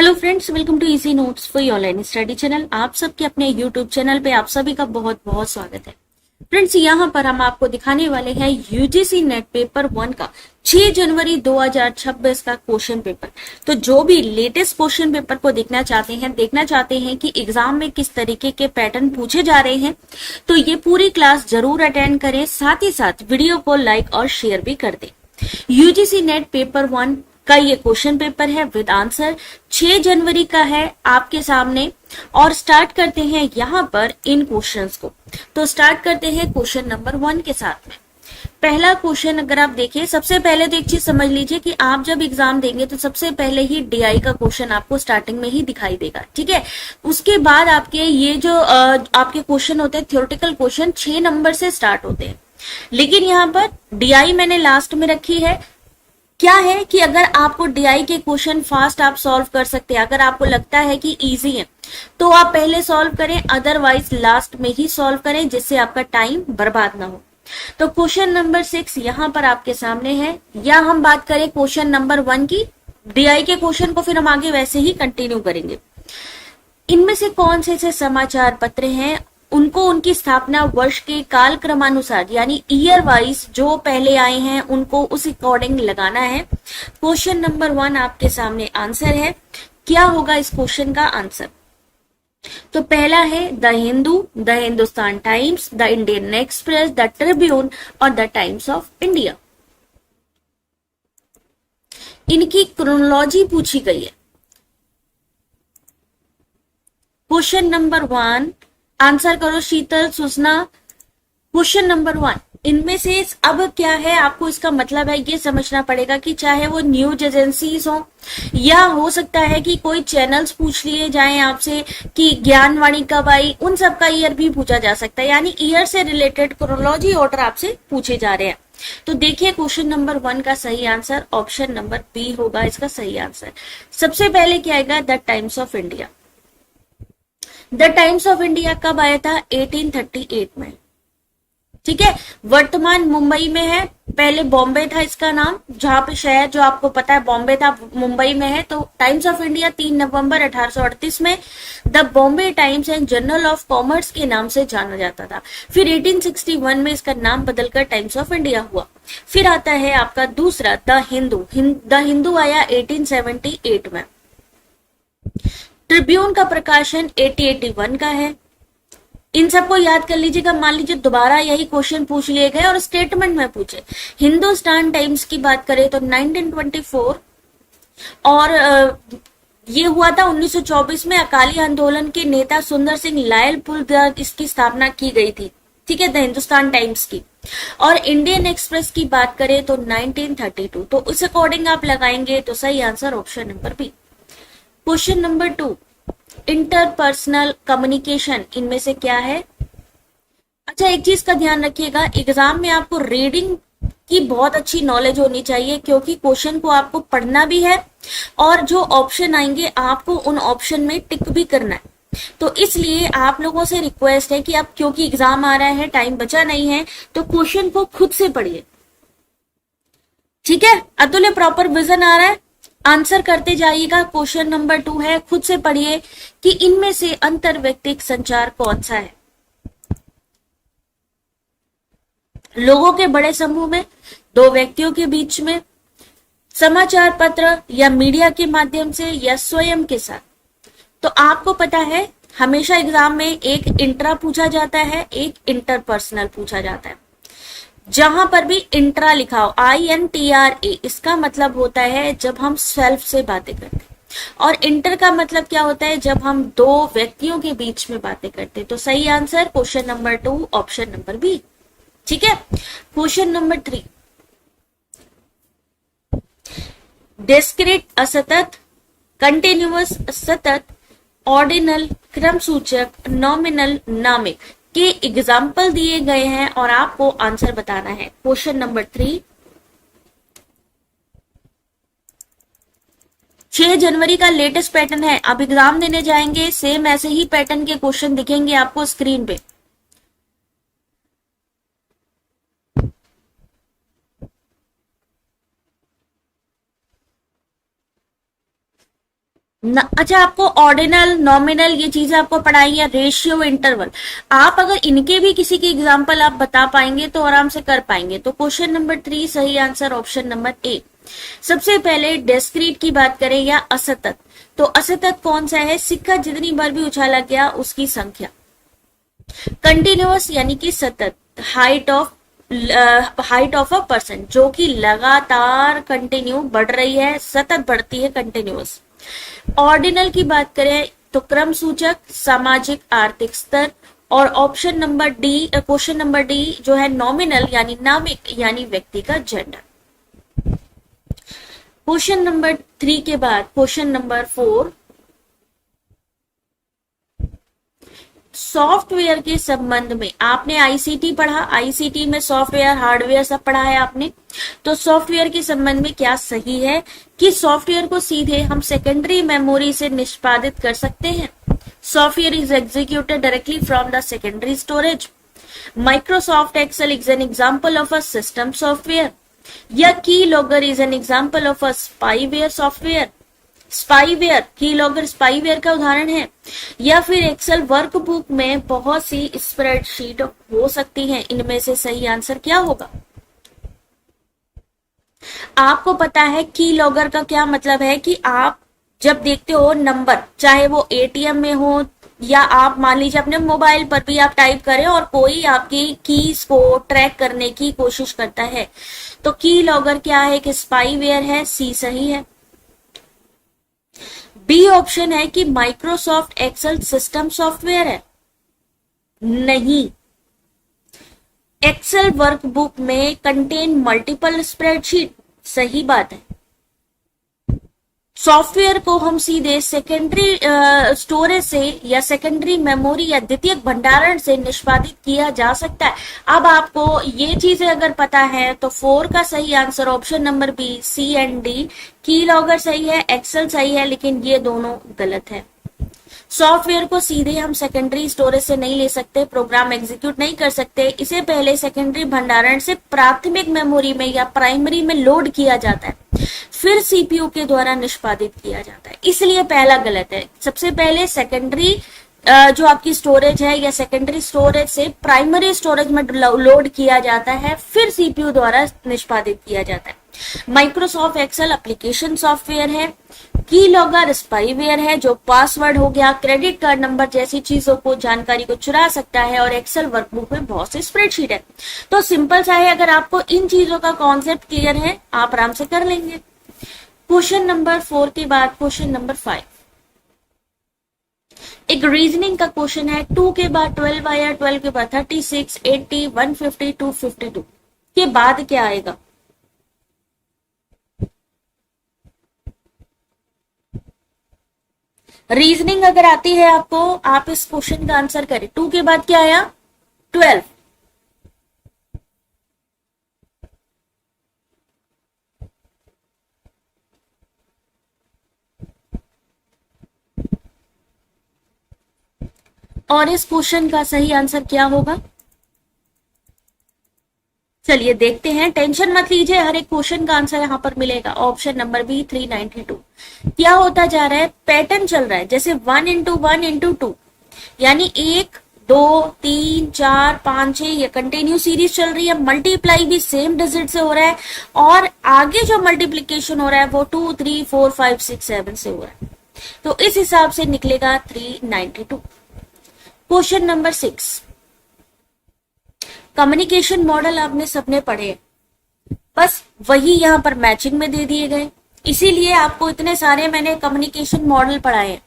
Hello friends, welcome to easy notes for online study channel. आप सबके अपने YouTube channel पे आप सभी का बहुत बहुत स्वागत है। फ्रेंड्स, यहाँ पर हम आपको दिखाने वाले हैं यूजीसी नेट पेपर 1 का 6 जनवरी 2026 का क्वेश्चन पेपर। तो जो भी लेटेस्ट क्वेश्चन पेपर को देखना चाहते हैं कि एग्जाम में किस तरीके के पैटर्न पूछे जा रहे हैं, तो ये पूरी क्लास जरूर अटेंड करें। साथ ही साथ वीडियो को लाइक और शेयर भी कर दें। यूजीसी नेट पेपर 1 का ये क्वेश्चन पेपर है विद आंसर, 6 जनवरी का है आपके सामने। और स्टार्ट करते हैं यहाँ पर इन क्वेश्चंस को। तो स्टार्ट करते हैं क्वेश्चन नंबर 1 के साथ में। पहला क्वेश्चन अगर आप देखिए, सबसे पहले तो एक चीज समझ लीजिए कि आप जब एग्जाम देंगे तो सबसे पहले ही डीआई का क्वेश्चन आपको स्टार्टिंग में ही दिखाई देगा, ठीक है। उसके बाद आपके ये जो आपके क्वेश्चन होते हैं थ्योरेटिकल क्वेश्चन 6 नंबर से स्टार्ट होते हैं, लेकिन यहाँ पर डीआई मैंने लास्ट में रखी है। क्या है कि अगर आपको डीआई के क्वेश्चन फास्ट आप सॉल्व कर सकते हैं, अगर आपको लगता है कि इजी है तो आप पहले सॉल्व करें, अदरवाइज लास्ट में ही सॉल्व करें, जिससे आपका टाइम बर्बाद ना हो। तो क्वेश्चन नंबर 6 यहां पर आपके सामने है। या हम बात करें क्वेश्चन नंबर 1 की, डीआई के क्वेश्चन को फिर हम आगे वैसे ही कंटिन्यू करेंगे। इनमें से कौन से समाचार पत्र हैं, उनको उनकी स्थापना वर्ष के काल क्रमानुसार यानी ईयर वाइज जो पहले आए हैं उनको उस अकॉर्डिंग लगाना है। क्वेश्चन नंबर 1 आपके सामने आंसर है। क्या होगा इस क्वेश्चन का आंसर? तो पहला है the Hindu, the Hindustan times, the Indian express, the Tribune और द टाइम्स ऑफ इंडिया। इनकी क्रोनोलॉजी पूछी गई है। क्वेश्चन नंबर 1 आंसर करो शीतल सुसना। क्वेश्चन नंबर 1 इनमें से अब क्या है, आपको इसका मतलब है ये समझना पड़ेगा कि चाहे वो न्यूज एजेंसीज हो या हो सकता है कि कोई चैनल्स पूछ लिए जाएं आपसे कि ज्ञानवाणी कब आई, उन सब का ईयर भी पूछा जा सकता है। यानी ईयर से रिलेटेड क्रोनोलॉजी ऑर्डर आपसे पूछे जा रहे हैं। तो देखिए क्वेश्चन नंबर 1 का सही आंसर ऑप्शन नंबर बी होगा इसका सही आंसर। सबसे पहले क्या आएगा, the times of India. The times of India कब आया था? 1838 में, ठीक है। वर्तमान मुंबई में है, पहले बॉम्बे था इसका नाम, जहां पे शहर जो आपको पता है बॉम्बे था, मुंबई में है। तो टाइम्स ऑफ इंडिया 3 नवंबर 1838 में the Bombay times and journal of commerce के नाम से जाना जाता था। फिर 1861 में इसका नाम बदलकर टाइम्स ऑफ इंडिया हुआ। फिर आता है आपका दूसरा द हिंदू। द हिंदू आया 1878 में। ट्रिब्यून का प्रकाशन 1881 का है। इन सबको याद कर लीजिएगा। मान लीजिए दोबारा यही क्वेश्चन पूछ लिए गए और स्टेटमेंट में पूछे। हिंदुस्तान टाइम्स की बात करें तो 1924 और ये हुआ था 1924 में। अकाली आंदोलन के नेता सुंदर सिंह लायलपुर द्वारा इसकी स्थापना की गई थी, ठीक है, द हिंदुस्तान टाइम्स की। और इंडियन एक्सप्रेस की बात करें तो 1932। तो उस अकॉर्डिंग आप लगाएंगे तो सही answer option number B. Question number 2 interpersonal communication इनमें से क्या है? अच्छा, एक चीज का ध्यान रखिएगा, एग्जाम में आपको रीडिंग की बहुत अच्छी नॉलेज होनी चाहिए, क्योंकि क्वेश्चन को आपको पढ़ना भी है और जो ऑप्शन आएंगे आपको उन ऑप्शन में टिक भी करना है। तो इसलिए आप लोगों से रिक्वेस्ट है कि आप, क्योंकि एग्जाम आ रहा है, टाइम बचा नहीं है, तो क्वेश्चन को खुद से पढ़िए, ठीक है। अतुल्य प्रॉपर विजन आ रहा है, आंसर करते जाइएगा। क्वेश्चन नंबर 2 है, खुद से पढ़िए कि इनमें से अंतर व्यक्तिक संचार कौन सा है। लोगों के बड़े समूह में, दो व्यक्तियों के बीच में, समाचार पत्र या मीडिया के माध्यम से, या स्वयं के साथ। तो आपको पता है हमेशा एग्जाम में एक इंट्रा पूछा जाता है, एक इंटरपर्सनल पूछा जाता है। जहां पर भी इंट्रा लिखा हो, INTRA, इसका मतलब होता है जब हम सेल्फ से बातें करते हैं, और इंटर का मतलब क्या होता है, जब हम दो व्यक्तियों के बीच में बातें करते हैं। तो सही answer question number 2 option number B, ठीक है। क्वेश्चन नंबर 3 डिस्क्रीट असतत, कंटिन्यूअस सतत, ऑर्डिनल क्रम सूचक, नॉमिनल नामिक के एग्जाम्पल दिए गए हैं और आपको आंसर बताना है। क्वेश्चन नंबर 3 6 जनवरी का लेटेस्ट पैटर्न है। आप एग्जाम देने जाएंगे सेम ऐसे ही पैटर्न के क्वेश्चन दिखेंगे आपको स्क्रीन पे। अच्छा, आपको ऑर्डिनल, नॉमिनल ये चीजें आपको पढ़ाई है, रेशियो, इंटरवल। आप अगर इनके भी किसी की एग्जांपल आप बता पाएंगे तो आराम से कर पाएंगे। तो क्वेश्चन नंबर 3 सही आंसर ऑप्शन नंबर ए। सबसे पहले डिस्क्रीट की बात करें या असतत, तो असतत कौन सा है? सिक्का जितनी बार भी उछाला गया उसकी संख्या। कंटिन्यूअस यानी कि सतत, हाइट ऑफ अ पर्सन, जो कि लगातार कंटिन्यू बढ़ रही है, सतत बढ़ती है, कंटिन्यूअस। ऑर्डिनल की बात करें तो क्रम सूचक, सामाजिक आर्थिक स्तर। और option number D, question number D जो है नॉमिनल यानी नामिक यानी व्यक्ति का जेंडर। क्वेश्चन नंबर 3 के बाद क्वेश्चन नंबर 4, सॉफ्टवेयर के संबंध में आपने आईसीटी पढ़ा, आईसीटी में सॉफ्टवेयर हार्डवेयर सब पढ़ा है आपने। तो सॉफ्टवेयर के संबंध में क्या सही है कि सॉफ्टवेयर को सीधे हम सेकेंडरी मेमोरी से निष्पादित कर सकते हैं? Software is executed directly from the secondary storage. Microsoft Excel is an example of a system software. या keylogger is an example of a spyware software. Spyware, keylogger spyware का उदाहरण है। या फिर एक्सेल वर्कबुक में बहुत सी spreadsheet हो सकती हैं। इनमें से सही आंसर क्या होगा? आपको पता है कीलॉगर का क्या मतलब है कि आप जब देखते हो नंबर, चाहे वो एटीएम में हो या आप मान लीजिए अपने मोबाइल पर भी आप टाइप करें और कोई आपकी कीज को ट्रैक करने की कोशिश करता है, तो कीलॉगर क्या है? कि स्पाईवेयर है। सी सही है। बी ऑप्शन है कि माइक्रोसॉफ्ट एक्सेल सिस्टम सॉफ्टवेयर है। नहीं, एक्सेल वर्कबुक में कंटेन मल्टीपल स्प्रेडशीट, सही बात है। सॉफ्टवेयर को हम सीधे सेकेंडरी स्टोरेज से या सेकेंडरी मेमोरी या द्वितीयक भंडारण से निष्पादित किया जा सकता है। अब आपको ये चीजें अगर पता है तो 4 का सही answer option number B, C and D. Keylogger सही है, एक्सेल सही है, लेकिन ये दोनों गलत है। सॉफ्टवेयर को सीधे हम सेकेंडरी स्टोरेज से नहीं ले सकते, प्रोग्राम एग्जीक्यूट नहीं कर सकते। इसे पहले सेकेंडरी भंडारण से प्राथमिक मेमोरी में या प्राइमरी में लोड किया जाता है, फिर सीपीयू के द्वारा निष्पादित किया जाता है। इसलिए पहला गलत है। सबसे पहले सेकेंडरी जो आपकी स्टोरेज है या सेकेंडरी स्टोरेज से प्राइमरी स्टोरेज में लोड किया जाता है, फिर सीपीयू द्वारा निष्पादित किया जाता है। माइक्रोसॉफ्ट एक्सेल एप्लीकेशन सॉफ्टवेयर है। कीलॉगर स्पाईवेयर है, जो पासवर्ड हो गया, क्रेडिट कार्ड नंबर जैसी चीजों को, जानकारी को चुरा सकता है। और एक्सेल वर्कबुक में बहुत सी स्प्रेडशीट है। तो सिंपल सा है, अगर आपको इन चीजों का कॉन्सेप्ट क्लियर है आप आराम से कर लेंगे। क्वेश्चन नंबर 4 के बाद क्वेश्चन नंबर 5 एक रीजनिंग का क्वेश्चन है। 2 के बाद 12 आया, 12 के बाद 36, 80, 150, 252 के बाद क्या आएगा? रीजनिंग अगर आती है आपको, आप इस क्वेश्चन का आंसर करें। 2 के बाद क्या आया? 12। और इस क्वेश्चन का सही आंसर क्या होगा? चलिए देखते हैं, टेंशन मत लीजिए, हर एक क्वेश्चन का आंसर यहां पर मिलेगा। Option number B 392। क्या होता जा रहा है? पैटर्न चल रहा है, जैसे 1 इंटू 1 इंटू 2, यानी 1 2 3 4 5 6 ये कंटिन्यू सीरीज चल रही है। मल्टीप्लाई भी सेम डिजिट से हो रहा है और आगे जो मल्टीप्लीकेशन हो रहा है वो 2 3 4 5 6 7 से हो रहा है। तो इस हिसाब से निकलेगा 392। क्वेश्चन नंबर 6, कम्युनिकेशन मॉडल आपने सबने पढ़े, बस वही यहां पर मैचिंग में दे दिए गए, इसीलिए आपको इतने सारे मैंने कम्युनिकेशन मॉडल पढ़ाए।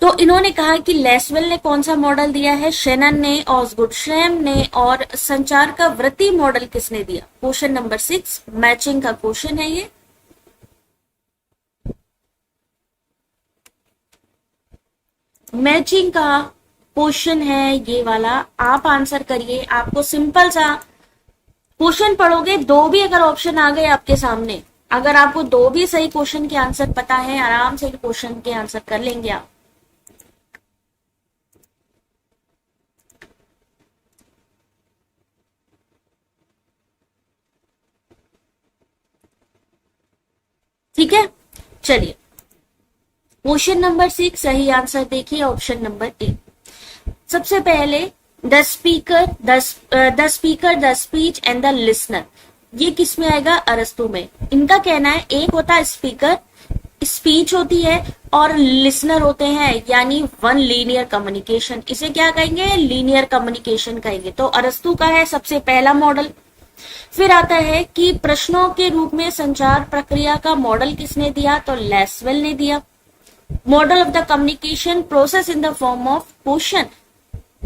तो इन्होंने कहा कि लेसवेल ने कौन सा मॉडल दिया है? शेनन ने, ऑसगुड श्रैम ने। और संचार का वृत्ति मॉडल किसने दिया? क्वेश्चन नंबर 6 मैचिंग का क्वेश्चन है ये। मैचिंग का क्वेश्चन है ये वाला, आप आंसर करिए। आपको सिंपल सा क्वेश्चन पढ़ोगे, दो भी अगर ऑप्शन आ गए आपके सामने, अगर आपको दो भी सही क्वेश्चन के आंसर पता है, आराम से क्वेश्चन के आंसर कर लेंगे आप। ठीक है, चलिए क्वेश्चन नंबर 6 सही आंसर देखिए ऑप्शन नंबर ए। सबसे पहले the speaker the speech and the listener, ये किस में आएगा? अरस्तु में। इनका कहना है एक होता है स्पीकर, स्पीच होती है, और लिसनर होते हैं यानी वन लीनियर कम्युनिकेशन। इसे क्या कहेंगे? लीनियर कम्युनिकेशन कहेंगे। तो अरस्तु का है सबसे पहला मॉडल। फिर आता है कि प्रश्नों के रूप में संचार प्रक्रिया का मॉडल किसने दिया? तो लैसवेल ने दिया। Model of the communication process in the form of question,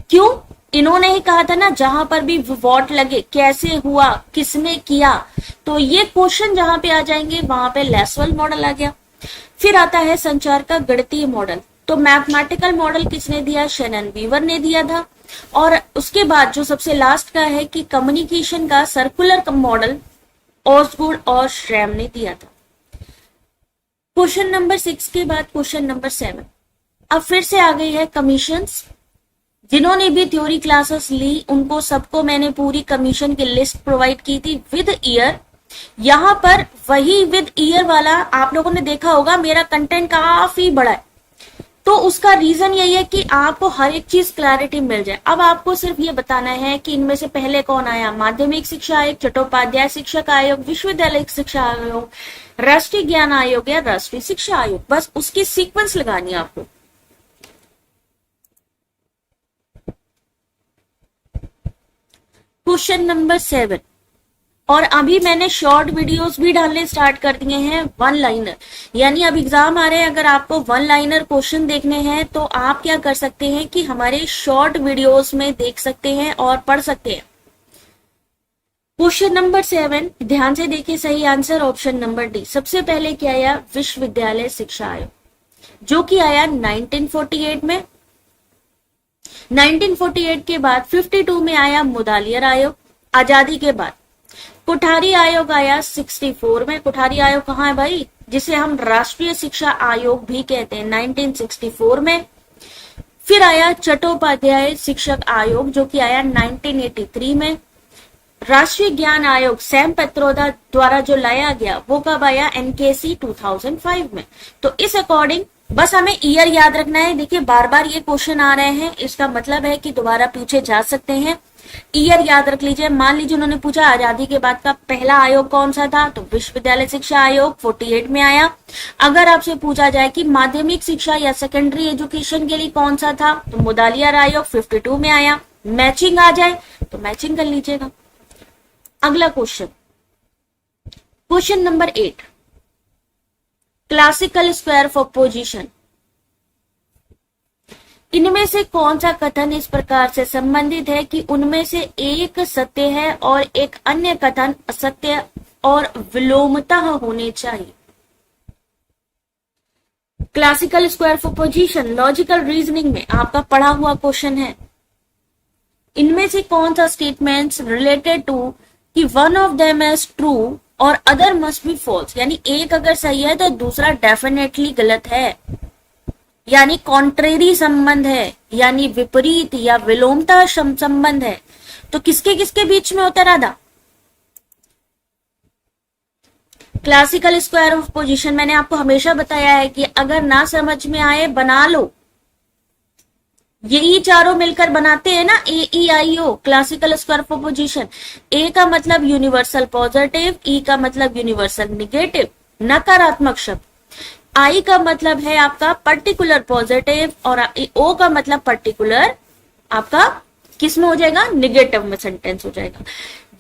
क्यों? इन्होंने ही कहा था ना, जहां पर भी वॉट लगे, कैसे हुआ, किसने किया, तो ये क्वेश्चन जहां पे आ जाएंगे वहां पे लैसवेल मॉडल आ गया। फिर आता है संचार का गणितीय मॉडल, तो मैथमेटिकल मॉडल किसने दिया? शेनन वीवर ने दिया था। और उसके बाद जो सबसे लास्ट का है कि कम्युनिकेशन का सर्कुलर मॉडल ऑसगुड और श्रैम ने दिया था। क्वेश्चन नंबर 6 के बाद क्वेश्चन नंबर 7। अब फिर से आ गई है कमीशंस। जिन्होंने भी थ्योरी क्लासेस ली उनको सबको मैंने पूरी कमीशन की लिस्ट प्रोवाइड की थी विद ईयर। यहां पर वही विद ईयर वाला आप लोगों ने देखा होगा, मेरा कंटेंट काफी बड़ा है, तो उसका रीजन यही है कि आपको हर एक चीज क्लैरिटी मिल जाए। अब आपको सिर्फ ये बताना है कि इनमें से पहले कौन आया, माध्यमिक शिक्षा आयोग, चट्टोपाध्याय शिक्षक आयोग, विश्वविद्यालय शिक्षा आयोग, राष्ट्रीय ज्ञान आयोग या राष्ट्रीय शिक्षा आयोग, बस उसकी सीक्वेंस लगानी है आपको। क्वेश्चन नंबर 7, और अभी मैंने शॉर्ट वीडियोस भी डालने स्टार्ट कर दिए हैं, वन लाइनर, यानी अब एग्जाम आ रहे हैं, अगर आपको वन लाइनर क्वेश्चन देखने हैं तो आप क्या कर सकते हैं कि हमारे शॉर्ट वीडियोस में देख सकते हैं और पढ़ सकते हैं। क्वेश्चन नंबर 7 ध्यान से देखिए, सही आंसर ऑप्शन नंबर डी। सबसे पहले क्या आया? विश्वविद्यालय शिक्षा आयोग, जो कि आया 1948 में। 1948 के बाद 52 में आया मुदालियर आयोग, आजादी के बाद। कोठारी आयोग आया 64 में। कोठारी आयोग कहाँ है भाई? जिसे हम राष्ट्रीय शिक्षा आयोग भी कहते हैं, 1964 में। फिर आया चट्टोपाध्याय शिक्षक आयोग, जो कि आया 1983 में। राष्ट्रीय ज्ञान आयोग सैम पेत्रोदा द्वारा जो लाया गया वो कब आया? एनकेसी 2005 में। तो इस अकॉर्डिंग बस हमें ईयर याद रखना है। देखिए बार बार ये क्वेश्चन आ रहे हैं, इसका मतलब है कि दोबारा पीछे जा सकते हैं। ईयर याद रख लीजिए। मान लीजिए उन्होंने पूछा आजादी के बाद का पहला आयोग कौन सा था, तो विश्वविद्यालय शिक्षा आयोग 48 में आया। अगर आपसे पूछा जाए कि माध्यमिक शिक्षा या सेकेंडरी एजुकेशन के लिए कौन सा था, तो मुदालियर आयोग 52 में आया। मैचिंग आ जाए तो मैचिंग कर लीजिएगा। अगला question, question number 8, classical square of position. इनमें से कौन सा कथन इस प्रकार से संबंधित है कि उनमें से एक सत्य है और एक अन्य कथन असत्य और विलोमतः होने चाहिए? Classical square of position logical reasoning में आपका पढ़ा हुआ क्वेश्चन है। इनमें से कौन सा स्टेटमेंट्स रिलेटेड टू कि one of them is true और अदर मस्ट बी फॉल्स, यानी एक अगर सही है तो दूसरा डेफिनेटली गलत है, यानी कॉन्ट्रेरी संबंध है, यानी विपरीत या विलोमता संबंध है, तो किसके किसके बीच में होता है Radha? Classical square of position मैंने आपको हमेशा बताया है कि अगर ना समझ में आए बना लो, यही चारों मिलकर बनाते हैं ना AEIO, classical square of position. A का मतलब यूनिवर्सल पॉजिटिव, ई का मतलब यूनिवर्सल निगेटिव नकारात्मक शब्द, आई का मतलब है आपका पर्टिकुलर पॉजिटिव, और ओ का मतलब पर्टिकुलर आपका किस में हो जाएगा? निगेटिव में सेंटेंस हो जाएगा।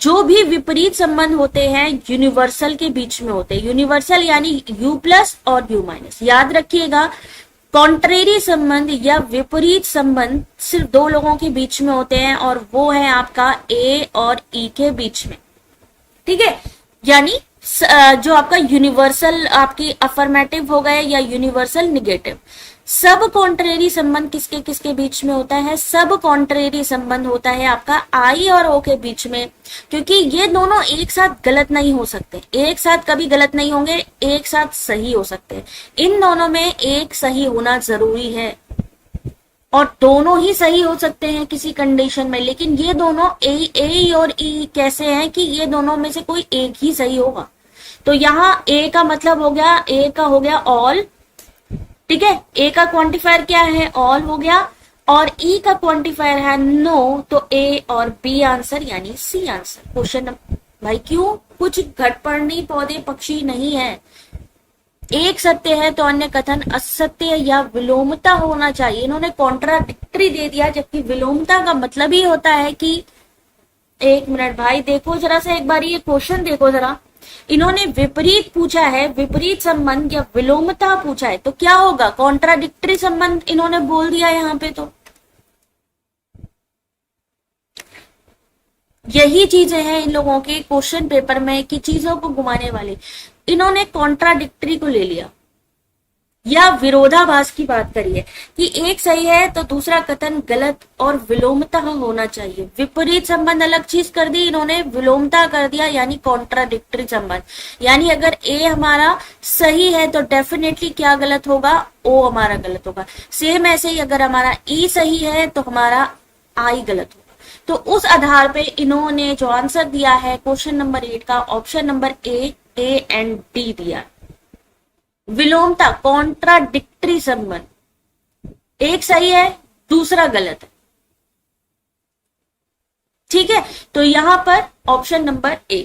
जो भी विपरीत संबंध होते हैं यूनिवर्सल के बीच में होते हैं। यूनिवर्सल यानी U प्लस और U माइनस। याद रखिएगा, कॉन्ट्रेरी संबंध या विपरीत संबंध सिर्फ दो लोगों के बीच में होते हैं, और वो है आपका A और E के बीच में। ठीक है, यानी जो आपका यूनिवर्सल आपकी अफर्मेटिव हो गए या यूनिवर्सल निगेटिव। सब कॉन्ट्रेरी संबंध किसके किसके बीच में होता है? सब कॉन्ट्रेरी संबंध होता है आपका आई और ओ के बीच में, क्योंकि ये दोनों एक साथ गलत नहीं हो सकते, एक साथ कभी गलत नहीं होंगे, एक साथ सही हो सकते हैं। इन दोनों में एक सही होना जरूरी है, और दोनों ही सही हो सकते हैं किसी कंडीशन में, लेकिन ये दोनों ए और ई कैसे हैं कि ये दोनों में से कोई एक ही सही होगा। तो यहाँ ए का मतलब हो गया, ए का हो गया ऑल, ठीक है, ए का क्वांटिफायर क्या है, ऑल हो गया, और ई का क्वांटिफायर है नो, तो ए और बी आंसर यानी सी आंसर। क्वेश्चन नंबर, भाई क्यों, कुछ घटपर्णी पौधे पक्षी नहीं है, एक सत्य है तो अन्य कथन असत्य या विलोमता होना चाहिए। इन्होंने कॉन्ट्राडिक्टरी दे दिया, जबकि विलोमता का मतलब ही होता है कि, एक मिनट भाई देखो जरा सा एक बार ये क्वेश्चन देखो जरा, इन्होंने विपरीत पूछा है, विपरीत संबंध या विलोमता पूछा है, तो क्या होगा, कॉन्ट्राडिक्टरी संबंध इन्होंने बोल दिया यहाँ पे। तो यही चीजें हैं इन लोगों के क्वेश्चन पेपर में कि चीजों को घुमाने वाले, इन्होंने कॉन्ट्राडिक्टरी को ले लिया या विरोधाभास की बात करी है कि एक सही है तो दूसरा कथन गलत और विलोमता होना चाहिए। विपरीत संबंध अलग चीज कर दी इन्होंने, विलोमता कर दिया यानी कॉन्ट्राडिक्टरी संबंध, यानी अगर ए हमारा सही है तो डेफिनेटली क्या गलत होगा, ओ हमारा गलत होगा। सेम ऐसे ही अगर हमारा ई सही है तो हमारा आई गलत होगा। तो उस आधार पे इन्होंने जो आंसर दिया है क्वेश्चन नंबर 8 का, option number A and D दिया। विलोमता, कॉन्ट्राडिक्टरी संबंध, एक सही है दूसरा गलत है, ठीक है, तो यहां पर ऑप्शन नंबर ए।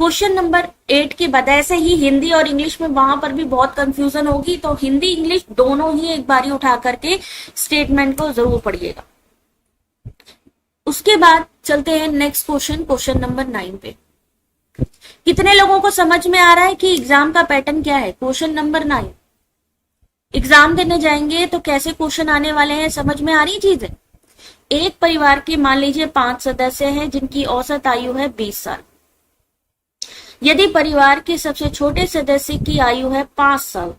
क्वेश्चन नंबर 8 के बाद ऐसे ही हिंदी और इंग्लिश में वहां पर भी बहुत कंफ्यूजन होगी, तो हिंदी इंग्लिश दोनों ही एक बारी उठा करके स्टेटमेंट को जरूर पढ़िएगा। उसके बाद चलते हैं नेक्स्ट क्वेश्चन, क्वेश्चन नंबर 9 पे। कितने लोगों को समझ में आ रहा है कि एग्जाम का पैटर्न क्या है। क्वेश्चन नंबर 9, एग्जाम देने जाएंगे तो कैसे क्वेश्चन आने वाले हैं, समझ में आ रही चीज है। एक परिवार के मान लीजिए 5 सदस्य हैं जिनकी औसत आयु है 20 साल। यदि परिवार के सबसे छोटे सदस्य की आयु है 5 साल,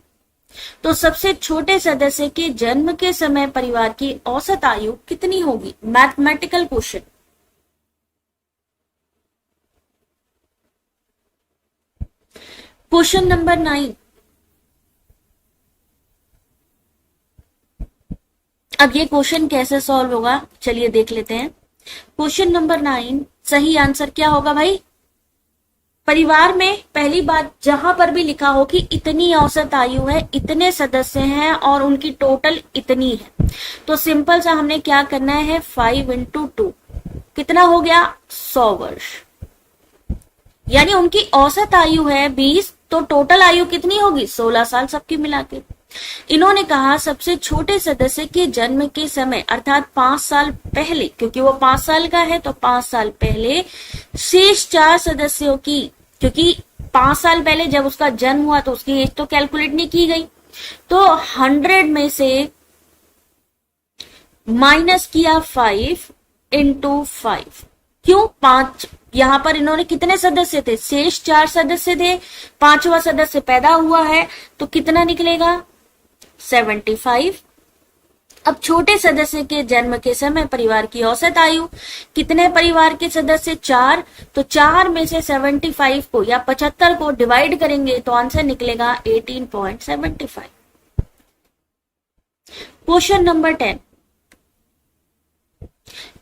तो सबसे छोटे सदस्य के जन्म के समय परिवार की औसत आयु कितनी होगी। Mathematical question. क्वेश्चन नंबर 9, अब ये क्वेश्चन कैसे सॉल्व होगा चलिए देख लेते हैं। क्वेश्चन नंबर 9 सही आंसर क्या होगा भाई, परिवार में पहली बात जहां पर भी लिखा हो कि इतनी औसत आयु है, इतने सदस्य हैं और उनकी टोटल इतनी है, तो सिंपल सा हमने क्या करना है, 5 × 2 कितना हो गया 100 वर्ष, यानी उनकी औसत आयु है 20, तो टोटल आयु कितनी होगी 16 साल सबकी मिला के। इन्होंने कहा सबसे छोटे सदस्य के जन्म के समय अर्थात 5 साल पहले, क्योंकि वो 5 साल का है तो 5 साल पहले शेष 4 सदस्यों की, क्योंकि 5 साल पहले जब उसका जन्म हुआ तो उसकी एज तो कैलकुलेट नहीं की गई, तो 100 में से माइनस किया 5 × 5, क्यों 5, यहां पर इन्होंने कितने सदस्य थे, शेष 4 सदस्य थे, 5वां सदस्य पैदा हुआ है तो कितना निकलेगा 75। अब छोटे सदस्य के जन्म के समय परिवार की औसत आयु, कितने परिवार के सदस्य 4, तो 4 में से 75 को या 75 को डिवाइड करेंगे तो आंसर निकलेगा 18.75। क्वेश्चन नंबर 10,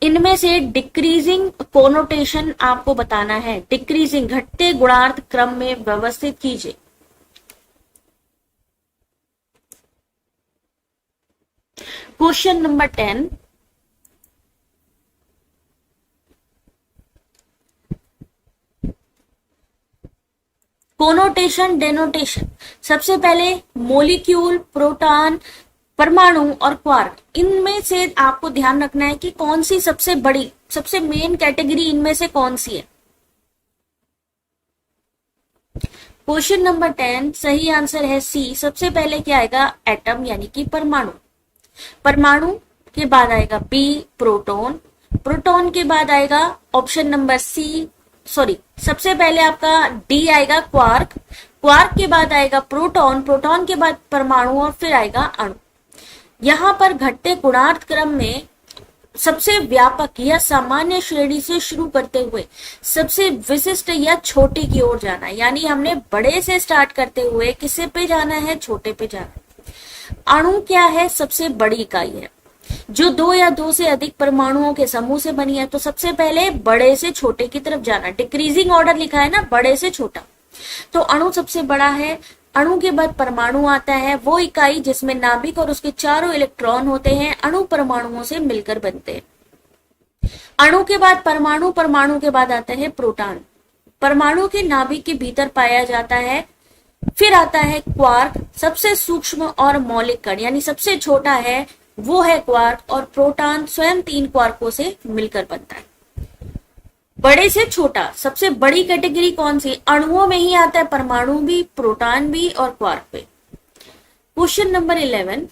इनमें से डिक्रीजिंग कोनोटेशन आपको बताना है। डिक्रीजिंग घटते गुणार्थ क्रम में व्यवस्थित कीजिए। Question number 10, connotation denotation. सबसे पहले मोलिक्यूल, प्रोटॉन, परमाणु और क्वार्क, इनमें से आपको ध्यान रखना है कि कौन सी सबसे बड़ी, सबसे मेन कैटेगरी इनमें से कौन सी है। क्वेश्चन नंबर 10 सही आंसर है सी। सबसे पहले क्या आएगा, एटम यानी कि परमाणु, परमाणु के बाद आएगा बी प्रोटॉन, प्रोटॉन के बाद आएगा ऑप्शन नंबर सी, सॉरी सबसे पहले आपका डी आएगा क्वार्क, क्वार्क के बाद आएगा प्रोटॉन, प्रोटॉन के बाद परमाणु और फिर आएगा अणु। यहां पर घटते गुणार्थ क्रम में सबसे व्यापक या सामान्य श्रेणी से शुरू करते हुए सबसे विशिष्ट या छोटे की ओर जाना है, यानी हमने बड़े से स्टार्ट करते हुए किसे पे जाना है, छोटे पे जाना है। अणु क्या है, सबसे बड़ी इकाई है जो 2 या 2 से अधिक परमाणुओं के समूह से बनी है, तो सबसे पहले बड़े से छोटे की तरफ जाना। डिक्रीजिंग ऑर्डर लिखा है ना, बड़े से छोटा, तो अणु सबसे बड़ा है। अणु के बाद परमाणु आता है, वो इकाई जिसमें नाभिक और उसके चारों इलेक्ट्रॉन होते हैं, अणु परमाणुओं से मिलकर बनते हैं। अणु के बाद परमाणु, परमाणु के बाद आता है प्रोटॉन। परमाणु के नाभिक के भीतर पाया जाता है। फिर आता है क्वार्क, सबसे सूक्ष्म और मौलिक कण, यानी सबसे छोटा है वो है क्वार्क, और प्रोटॉन स्वयं 3 क्वार्कों से मिलकर बनता है। बड़े से छोटा, सबसे बड़ी कैटेगरी कौन सी? अणुओं में ही आता है, परमाणु भी, प्रोटॉन भी और क्वार्क भी। क्वेश्चन नंबर 11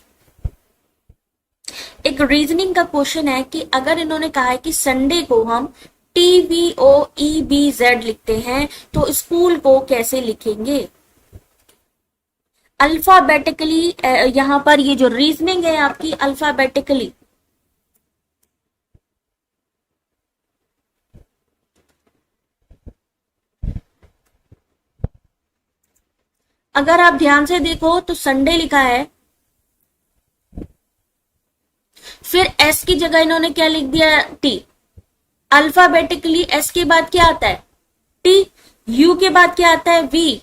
एक रीजनिंग का क्वेश्चन है कि अगर इन्होंने कहा है कि संडे को हम TVOEBZ लिखते हैं तो स्कूल को कैसे लिखेंगे? अल्फाबेटिकली, यहां पर ये जो रीजनिंग है आपकी अल्फाबेटिकली, अगर आप ध्यान से देखो तो संडे लिखा है, फिर एस की जगह इन्होंने क्या लिख दिया? टी। अल्फाबेटिकली एस के बाद क्या आता है? टी। यू के बाद क्या आता है? वी।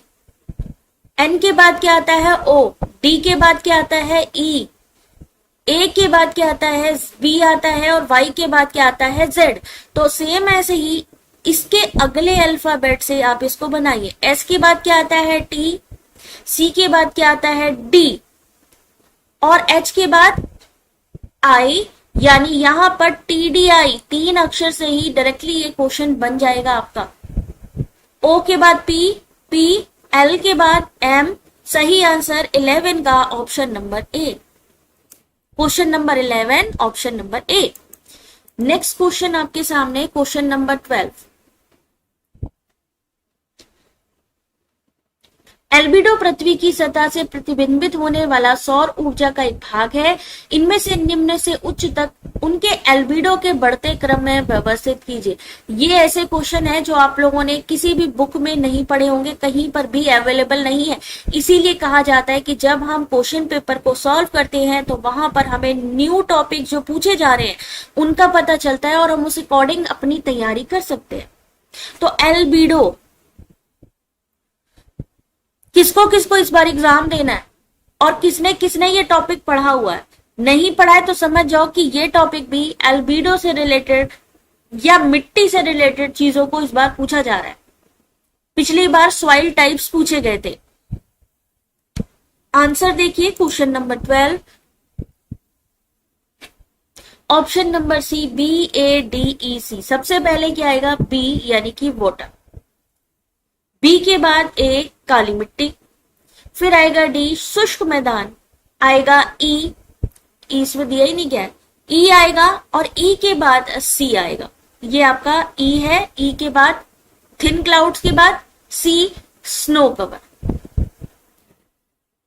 एन के बाद क्या आता है? ओ। डी के बाद क्या आता है? ई। ए के बाद क्या आता है? बी आता है, और वाई के बाद क्या आता है? जेड। तो सेम ऐसे ही इसके अगले अल्फाबेट से आप इसको बनाइए। एस के बाद क्या आता है? टी। सी के बाद क्या आता है? डी। और एच के बाद आई, यानी यहां पर TDI 3 अक्षर से ही डायरेक्टली ये क्वेश्चन बन जाएगा आपका। ओ के बाद पी, पी, एल के बाद एम। सही आंसर 11 का ऑप्शन नंबर ए। क्वेश्चन नंबर 11 ऑप्शन नंबर ए। नेक्स्ट क्वेश्चन आपके सामने क्वेश्चन नंबर 12। एल्बिडो पृथ्वी की सतह से प्रतिबिंबित होने वाला सौर ऊर्जा का एक भाग है। इनमें से निम्न से उच्च तक उनके एल्बिडो के बढ़ते क्रम में व्यवस्थित कीजिए। ये ऐसे क्वेश्चन है जो आप लोगों ने किसी भी बुक में नहीं पढ़े होंगे, कहीं पर भी अवेलेबल नहीं है। इसीलिए कहा जाता है कि जब हम क्वेश्चन पेपर को सॉल्व करते हैं तो वहां पर हमें न्यू टॉपिक जो पूछे जा रहे हैं उनका पता चलता है और हम उस अकॉर्डिंग अपनी तैयारी कर सकते हैं। तो एल्बिडो किसको किसको इस बार एग्जाम देना है और किसने किसने ये टॉपिक पढ़ा हुआ है? नहीं पढ़ा है तो समझ जाओ कि ये टॉपिक भी एल्बिडो से रिलेटेड या मिट्टी से रिलेटेड चीजों को इस बार पूछा जा रहा है। पिछली बार सॉइल टाइप्स पूछे गए थे। आंसर देखिए question number 12, option number C, BADEC। सबसे पहले क्या आएगा? बी यानी कि वाटर। बी के बाद ए काली मिट्टी, फिर आएगा डी शुष्क मैदान, आएगा ई इसमें दिया ही नहीं गया, ई आएगा और ई के बाद सी आएगा। ये आपका ई है। ई के बाद थिन क्लाउड्स के बाद sea snow cover.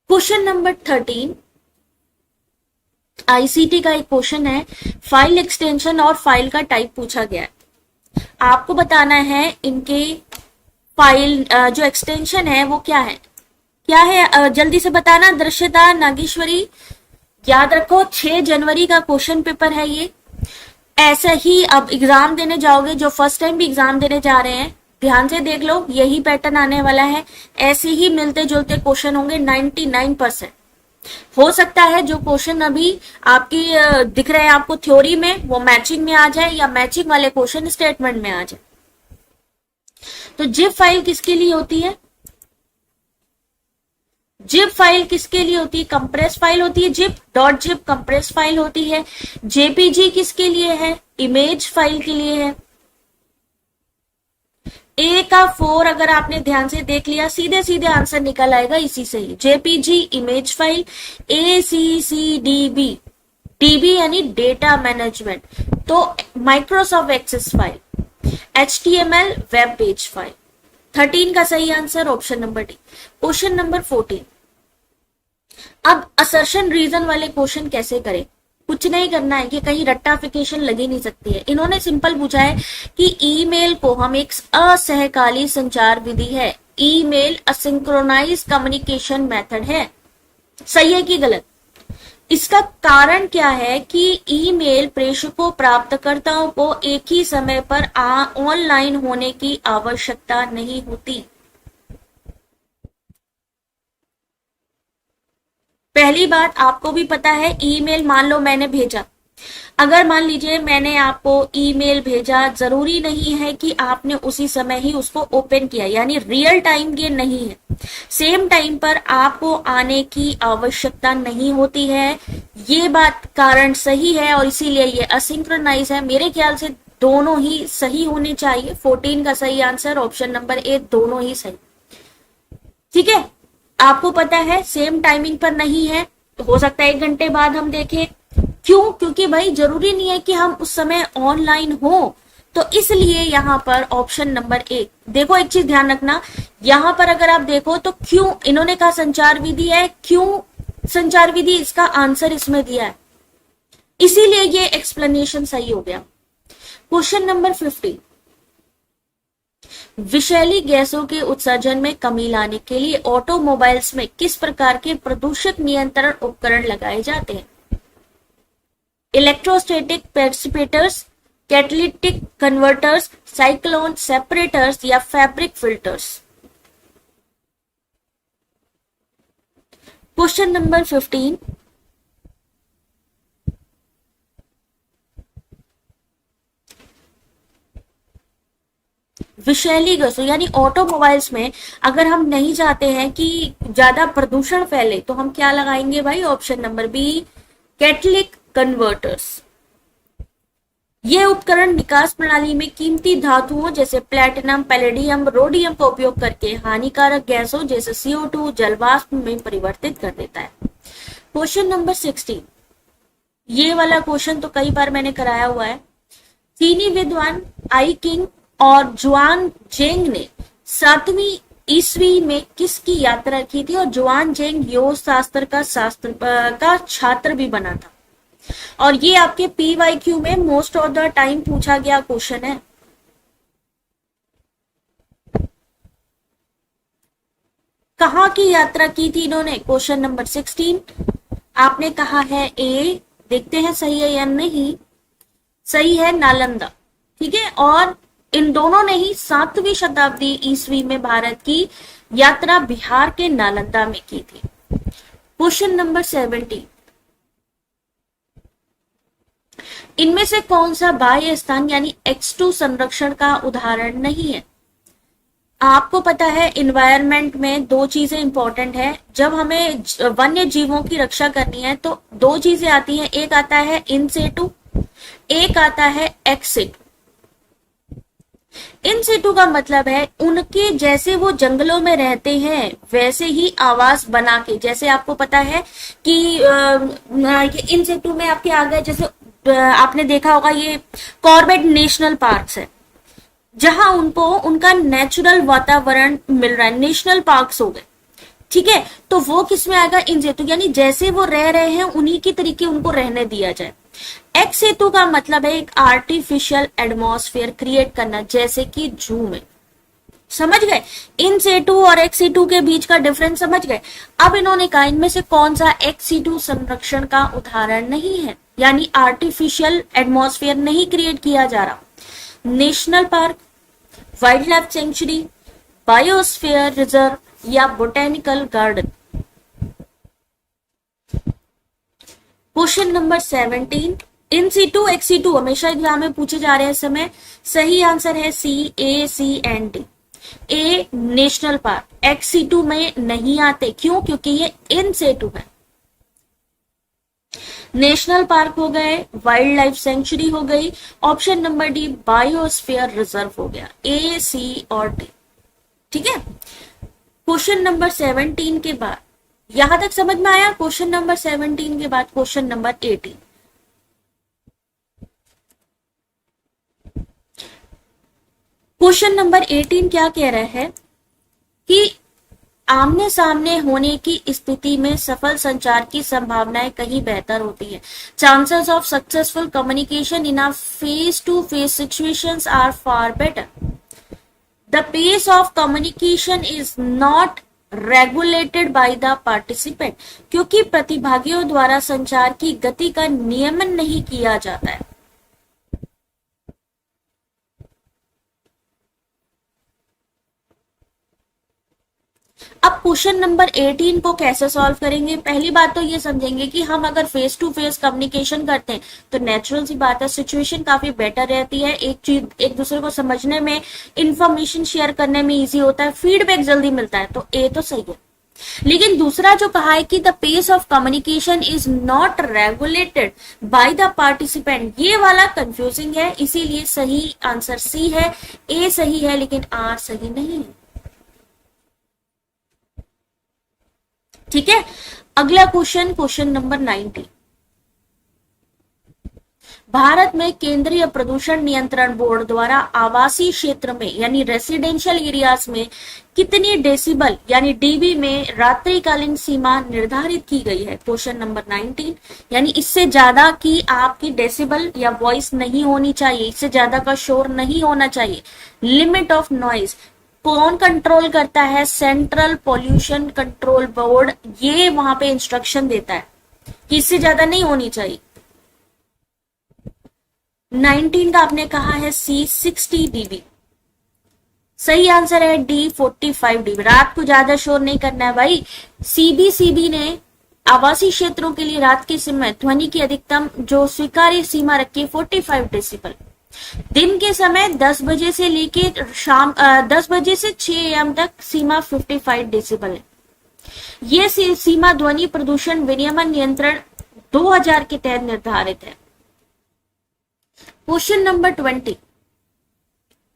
Question number 13 ICT का एक क्वेश्चन है। फाइल एक्सटेंशन और फाइल का टाइप पूछा गया है। आपको बताना है इनके फाइल जो एक्सटेंशन है वो क्या है, क्या है जल्दी से बताना। दृश्यता, नागेश्वरी, याद रखो 6 जनवरी का क्वेश्चन पेपर है ये। ऐसा ही अब एग्जाम देने जाओगे, जो फर्स्ट टाइम भी एग्जाम देने जा रहे हैं ध्यान से देख लो, यही पैटर्न आने वाला है। ऐसे ही मिलते जुलते क्वेश्चन होंगे 99%। हो सकता है जो क्वेश्चन अभी आपकी दिख रहे हैं आपको थ्योरी में वो मैचिंग में आ जाए या मैचिंग वाले क्वेश्चन स्टेटमेंट में आ जाए। तो जिप फाइल किसके लिए होती है? जिप फाइल किसके लिए होती है? कंप्रेस फाइल होती है। Zip dot zip compress file होती है। जेपीजी किसके लिए है? इमेज फाइल के लिए है। ए का 4 अगर आपने ध्यान से देख लिया सीधे सीधे आंसर निकल आएगा इसी से ही। JPG image file, ACCDB, DB यानी डेटा मैनेजमेंट, तो Microsoft Access file, HTML web page file. 13 का सही answer option number D. Question number 14। अब असर्शन रीजन वाले क्वेश्चन कैसे करें? कुछ नहीं करना है कि कहीं रट्टाफिकेशन लगी नहीं सकती है। इन्होंने सिंपल पूछा है कि ईमेल को हम एक असहकाली संचार विधि है। ईमेल असिंक्रोनाइज कम्युनिकेशन मेथड है। सही है कि गलत? इसका कारण क्या है कि ईमेल प्रेषकों प्राप्तकर्ताओं को एक ही समय पर ऑनलाइन होने की आवश्यकता नहीं होती। पहली बात, आपको भी पता है ईमेल मान लो मैंने भेजा, अगर मान लीजिए मैंने आपको ईमेल भेजा, जरूरी नहीं है कि आपने उसी समय ही उसको ओपन किया, यानी रियल टाइम ये नहीं है। सेम टाइम पर आपको आने की आवश्यकता नहीं होती है। ये बात कारण सही है और इसीलिए ये असिंक्रोनाइज है। मेरे ख्याल से दोनों ही सही होने चाहिए। 14 का सही आंसर ऑप्शन नंबर ए, दोनों ही सही। ठीक है, आपको पता है सेम टाइमिंग पर नहीं है, हो सकता है 1 घंटे बाद हम देखें। क्यों? क्योंकि भाई जरूरी नहीं है कि हम उस समय ऑनलाइन हो, तो इसलिए यहां पर ऑप्शन नंबर 1। देखो एक चीज ध्यान रखना, यहां पर अगर आप देखो तो क्यों इन्होंने कहा संचार विधि है, क्यों संचार विधि, इसका आंसर इसमें दिया है, इसीलिए ये एक्सप्लेनेशन सही हो गया। क्वेश्चन नंबर 50, विषैली गैसों के उत्सर्जन में कमी लाने के लिए ऑटोमोबाइल्स में किस प्रकार के प्रदूषक नियंत्रण उपकरण लगाए जाते हैं? Electrostatic precipitators, catalytic converters, cyclone separators या फैब्रिक फिल्टर्स। क्वेश्चन नंबर 15, विषैली गैसों यानी ऑटोमोबाइल्स में अगर हम नहीं चाहते हैं कि ज्यादा प्रदूषण फैले तो हम क्या लगाएंगे भाई? Option number B, catalytic converters. ये उपकरण निकास प्रणाली में कीमती धातुओं जैसे प्लैटिनम, पैलेडियम, रोडियम का उपयोग करके हानिकारक गैसों जैसे CO2 जलवाष्प में परिवर्तित कर देता है। क्वेश्चन नंबर 16, ये वाला क्वेश्चन तो कई बार मैंने कराया हुआ है। चीनी विद्वान आई किंग और जुआन जेंग ने 7वीं ईस्वी में किसकी यात्रा की थी? और जुआन जेंग योग शास्त्र का छात्र भी बना था, और ये आपके PYQ में मोस्ट ऑफ द टाइम पूछा गया क्वेश्चन है। कहाँ की यात्रा की थी इन्होंने? क्वेश्चन नंबर 16 आपने कहा है ए, देखते हैं सही है या नहीं। सही है, नालंदा। ठीक है, और इन दोनों ने ही 7वीं शताब्दी ईस्वी में भारत की यात्रा बिहार के नालंदा में की थी। क्वेश्चन नंबर 17, इनमें से कौन सा बाह्य स्थान यानी X2 संरक्षण का उदाहरण नहीं है? आपको पता है इन्वायरमेंट में 2 चीजें इंपॉर्टेंट है। जब हमें वन्य जीवों की रक्षा करनी है तो 2 चीजें आती हैं, एक आता है इन सेटू, एक आता है एक्स सेटू। इन सिटू का मतलब है उनके जैसे वो जंगलों में रहते हैं वैसे ही आवास बना के, जैसे आपको पता है कि इन सिटू में आपके आ गए, जैसे आपने देखा होगा ये कॉर्बेट नेशनल पार्क्स है जहां उनको उनका नेचुरल वातावरण मिल रहा है, नेशनल पार्क्स हो गए। ठीक है, तो वो किस में आएगा? इन सिटू, यानी जैसे वो रह रहे हैं उन्हीं की तरीके उनको रहने दिया जाए। एक्स सेतु का मतलब है एक आर्टिफिशियल एटमॉस्फेयर क्रिएट करना, जैसे कि जू में। समझ गए? इन सेटू और एक्स सेतु के बीच का डिफरेंस समझ गए? अब इन्होंने कहा इनमें से कौन सा एक्स सेतु संरक्षण का उदाहरण नहीं है, यानी आर्टिफिशियल एटमॉस्फेयर नहीं क्रिएट किया जा रहा। National park, wildlife sanctuary, biosphere reserve या botanical garden. Question number 17, in situ ex situ हमेशा एग्जाम में पूछे जा रहे हैं इस समय। सही आंसर है C, A, C and D. A national park, ex situ में नहीं आते। क्यों? क्योंकि ये इन सेटू है। नेशनल पार्क हो गए, वाइल्ड लाइफ सेंचुरी हो गई, option number D biosphere reserve हो गया। ए, सी और डी। ठीक है, क्वेश्चन नंबर 17 के बाद यहां तक समझ में आया? क्वेश्चन नंबर 17 के बाद क्वेश्चन नंबर 18। क्वेश्चन नंबर 18 क्या कह रहा है कि आमने सामने होने की स्थिति में सफल संचार की संभावनाएं कहीं बेहतर होती है। Chances of successful communication in a face to face situations are far better. The pace of communication is not regulated by the participant, क्योंकि प्रतिभागियों द्वारा संचार की गति का नियमन नहीं किया जाता है। अब क्वेश्चन नंबर 18 को कैसे सॉल्व करेंगे? पहली बात तो ये समझेंगे कि हम अगर फेस टू फेस कम्युनिकेशन करते हैं तो नेचुरल सी बात है, सिचुएशन काफी बेटर रहती है, एक चीज एक दूसरे को समझने में, इंफॉर्मेशन शेयर करने में इजी होता है, फीडबैक जल्दी मिलता है, तो ए तो सही है। लेकिन दूसरा जो कहा है कि the pace of communication is not regulated by the participant, ये वाला कंफ्यूजिंग है, इसीलिए सही आंसर सी है, ए सही है लेकिन आर सही नहीं है। ठीक है, अगला क्वेश्चन, क्वेश्चन नंबर 90। भारत में केंद्रीय प्रदूषण नियंत्रण बोर्ड द्वारा आवासीय क्षेत्र में यानी रेसिडेंशियल एरियाज में कितनी डेसिबल यानी डीबी में रात्रिकालीन सीमा निर्धारित की गई है? क्वेश्चन नंबर 19, यानी इससे ज्यादा की आपकी डेसिबल या वॉइस नहीं होनी चाहिए, इससे ज्यादा का शोर नहीं होना चाहिए। लिमिट ऑफ नॉइज कौन कंट्रोल करता है? सेंट्रल पॉल्यूशन कंट्रोल बोर्ड, ये वहां पे इंस्ट्रक्शन देता है कि इससे ज्यादा नहीं होनी चाहिए। 19 का आपने कहा है सी 60 डीबी, सही आंसर है डी 45 डीबी। रात को ज्यादा शोर नहीं करना है भाई। सीबीसीबी ने आवासीय क्षेत्रों के लिए रात के समय ध्वनि की अधिकतम जो स्वीकार्य सीमा रखी है 45 डेसिबल। दिन के समय 10 बजे से लेके शाम 10 बजे से 6 AM तक सीमा 55 डेसिबल है। यह सीमा ध्वनि प्रदूषण विनियमन नियंत्रण 2000 के तहत निर्धारित है। क्वेश्चन नंबर 20,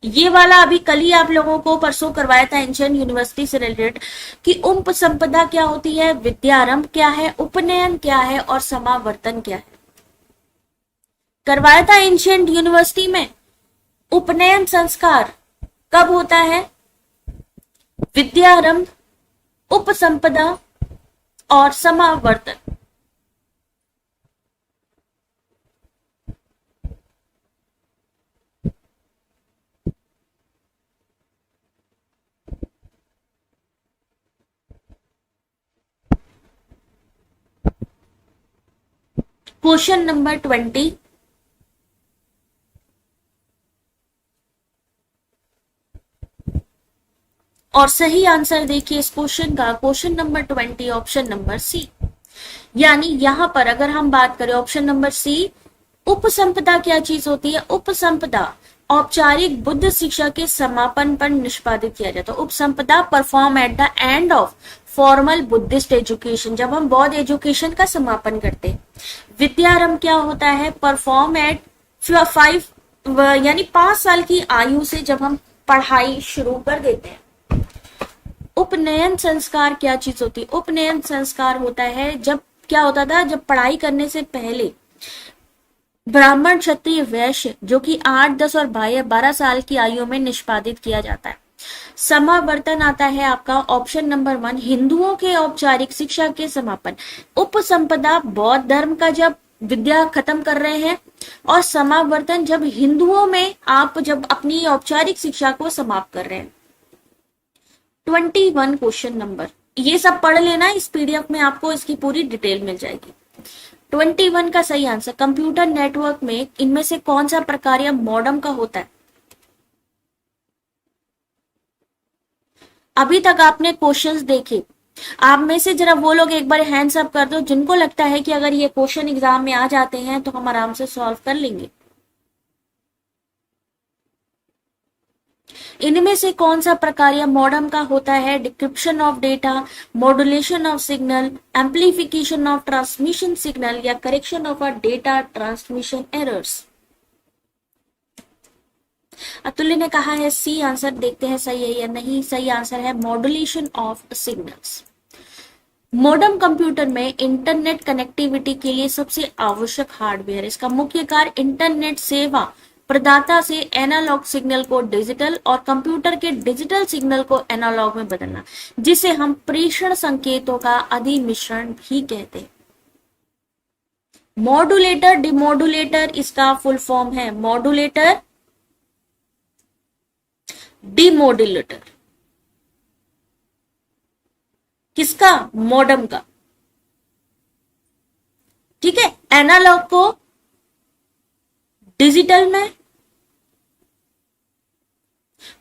ये वाला अभी कल ही आप लोगों को परसों करवाया था एंशिएंट यूनिवर्सिटी से रिलेटेड कि उपसंपदा क्या होती है, विद्यारंभ क्या है, उपनयन क्या है और समावर्तन क्या है। करवाया था एंशिएंट यूनिवर्सिटी में। उपनयन संस्कार कब होता है? विद्यारंभ, उपसंपदा और समावर्तन। क्वेश्चन नंबर 20, और सही आंसर देखिए इस क्वेश्चन का, question number 20 option number C. यानी यहां पर अगर हम बात करें ऑप्शन नंबर सी, उपसंपदा क्या चीज होती है? उपसंपदा औपचारिक बुद्ध शिक्षा के समापन पर निष्पादित किया जाता है। Upasampada perform at the end of formal Buddhist education, जब हम बौद्ध एजुकेशन का समापन करते हैं। विद्यारंभ क्या होता है? परफॉर्म एट 5 यानी 5 साल की आयु से जब हम पढ़ाई शुरू कर देते हैं। उपनयन संस्कार क्या चीज होती है? उपनयन संस्कार होता है जब क्या होता था, जब पढ़ाई करने से पहले ब्राह्मण क्षत्रिय वैश्य जो कि 8, 10 और 12 साल की आयु में निष्पादित किया जाता है। समावर्तन आता है आपका ऑप्शन नंबर 1, हिंदुओं के औपचारिक शिक्षा के समापन। उपसंपदा बौद्ध धर्म का जब विद्या खत्म कर रहे हैं, और समावर्तन जब हिंदुओं में आप जब अपनी औपचारिक शिक्षा को समाप्त कर रहे हैं। 21 क्वेश्चन नंबर, ये सब पढ़ लेना, इस पीडीएफ में आपको इसकी पूरी डिटेल मिल जाएगी। 21 का सही आंसर, कंप्यूटर नेटवर्क में इनमें से कौन सा प्रकार या मॉडम का होता है? अभी तक आपने क्वेश्चंस देखे, आप में से जरा वो लोग एक बार हैंड्स अप कर दो जिनको लगता है कि अगर ये क्वेश्चन एग्जाम में आ जाते हैं तो हम आराम से सॉल्व कर लेंगे। इनमें से कौन सा प्रकार या मॉडम का होता है? Decryption of data, modulation of signal, amplification of transmission signal या correction of a data transmission errors. Atulya ने कहा है सी आंसर, देखते हैं सही है या नहीं। सही आंसर है modulation of signals. Modern computer में इंटरनेट कनेक्टिविटी के लिए सबसे आवश्यक हार्डवेयर, इसका मुख्य कार्य इंटरनेट सेवा प्रदाता से एनालॉग सिग्नल को डिजिटल और कंप्यूटर के डिजिटल सिग्नल को एनालॉग में बदलना, जिसे हम प्रेषण संकेतों का अधिमिश्रण भी कहते हैं। मॉड्यूलेटर, डिमॉड्यूलेटर इसका फुल फॉर्म है। मॉड्यूलेटर, डिमॉड्यूलेटर किसका? मॉडम का। ठीक है, एनालॉग को डिजिटल में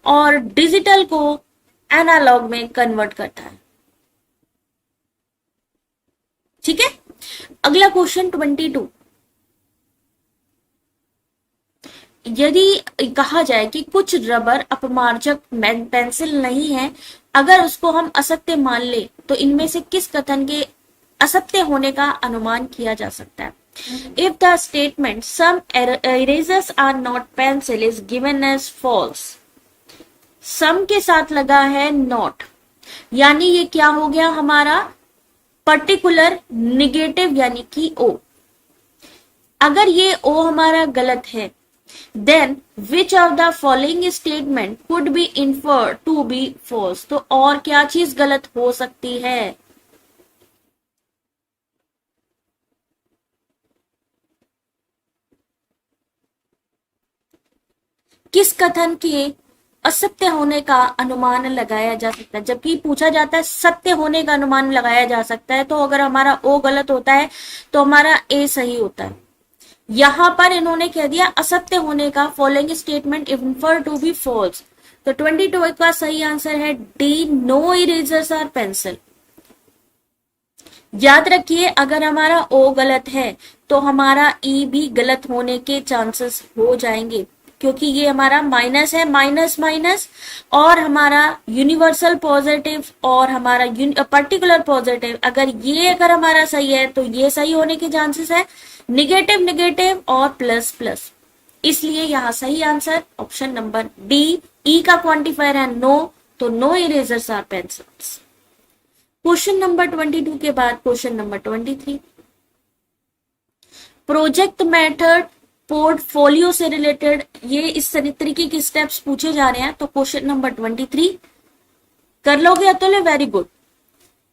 और डिजिटल को एनालॉग में कन्वर्ट करता है। अगला क्वेश्चन 22, यदि कहा जाए कि कुछ रबर अपमार्जक पेंसिल नहीं है, अगर उसको हम असत्य मान ले तो इनमें से किस कथन के असत्य होने का अनुमान किया जा सकता है? If the statement some erasers are not pencil is given as false, some के साथ लगा है नॉट, यानी ये क्या हो गया हमारा पर्टिकुलर निगेटिव यानी कि ओ। अगर ये ओ हमारा गलत है, then which of the following statement could be inferred to be false? तो और क्या चीज गलत हो सकती है? किस कथन के असत्य होने का अनुमान लगाया जा सकता है? जबकि पूछा जाता है सत्य होने का अनुमान लगाया जा सकता है, तो अगर हमारा ओ गलत होता है तो हमारा ए सही होता है। यहां पर इन्होंने कह दिया असत्य होने का, following statement infer to be false, तो 22 का सही आंसर है D, no erasers are pencil. याद रखिए अगर हमारा ओ गलत है तो हमारा ई भी गलत होने के चांसेस हो जाएंगे, क्योंकि ये हमारा माइनस है, माइनस माइनस, और हमारा यूनिवर्सल पॉजिटिव और हमारा पर्टिकुलर पॉजिटिव, अगर हमारा सही है तो ये सही होने के चांसेस है, निगेटिव निगेटिव और प्लस प्लस। इसलिए यहां सही answer option number D, E का क्वांटिफायर है नो, तो no erasers are pencils. Question number 22 के बाद question number 23, project method portfolio से रिलेटेड ये इस तरीके के स्टेप्स पूछे जा रहे हैं, तो क्वेश्चन नंबर 23 कर लोगे अतुल्य? Very good.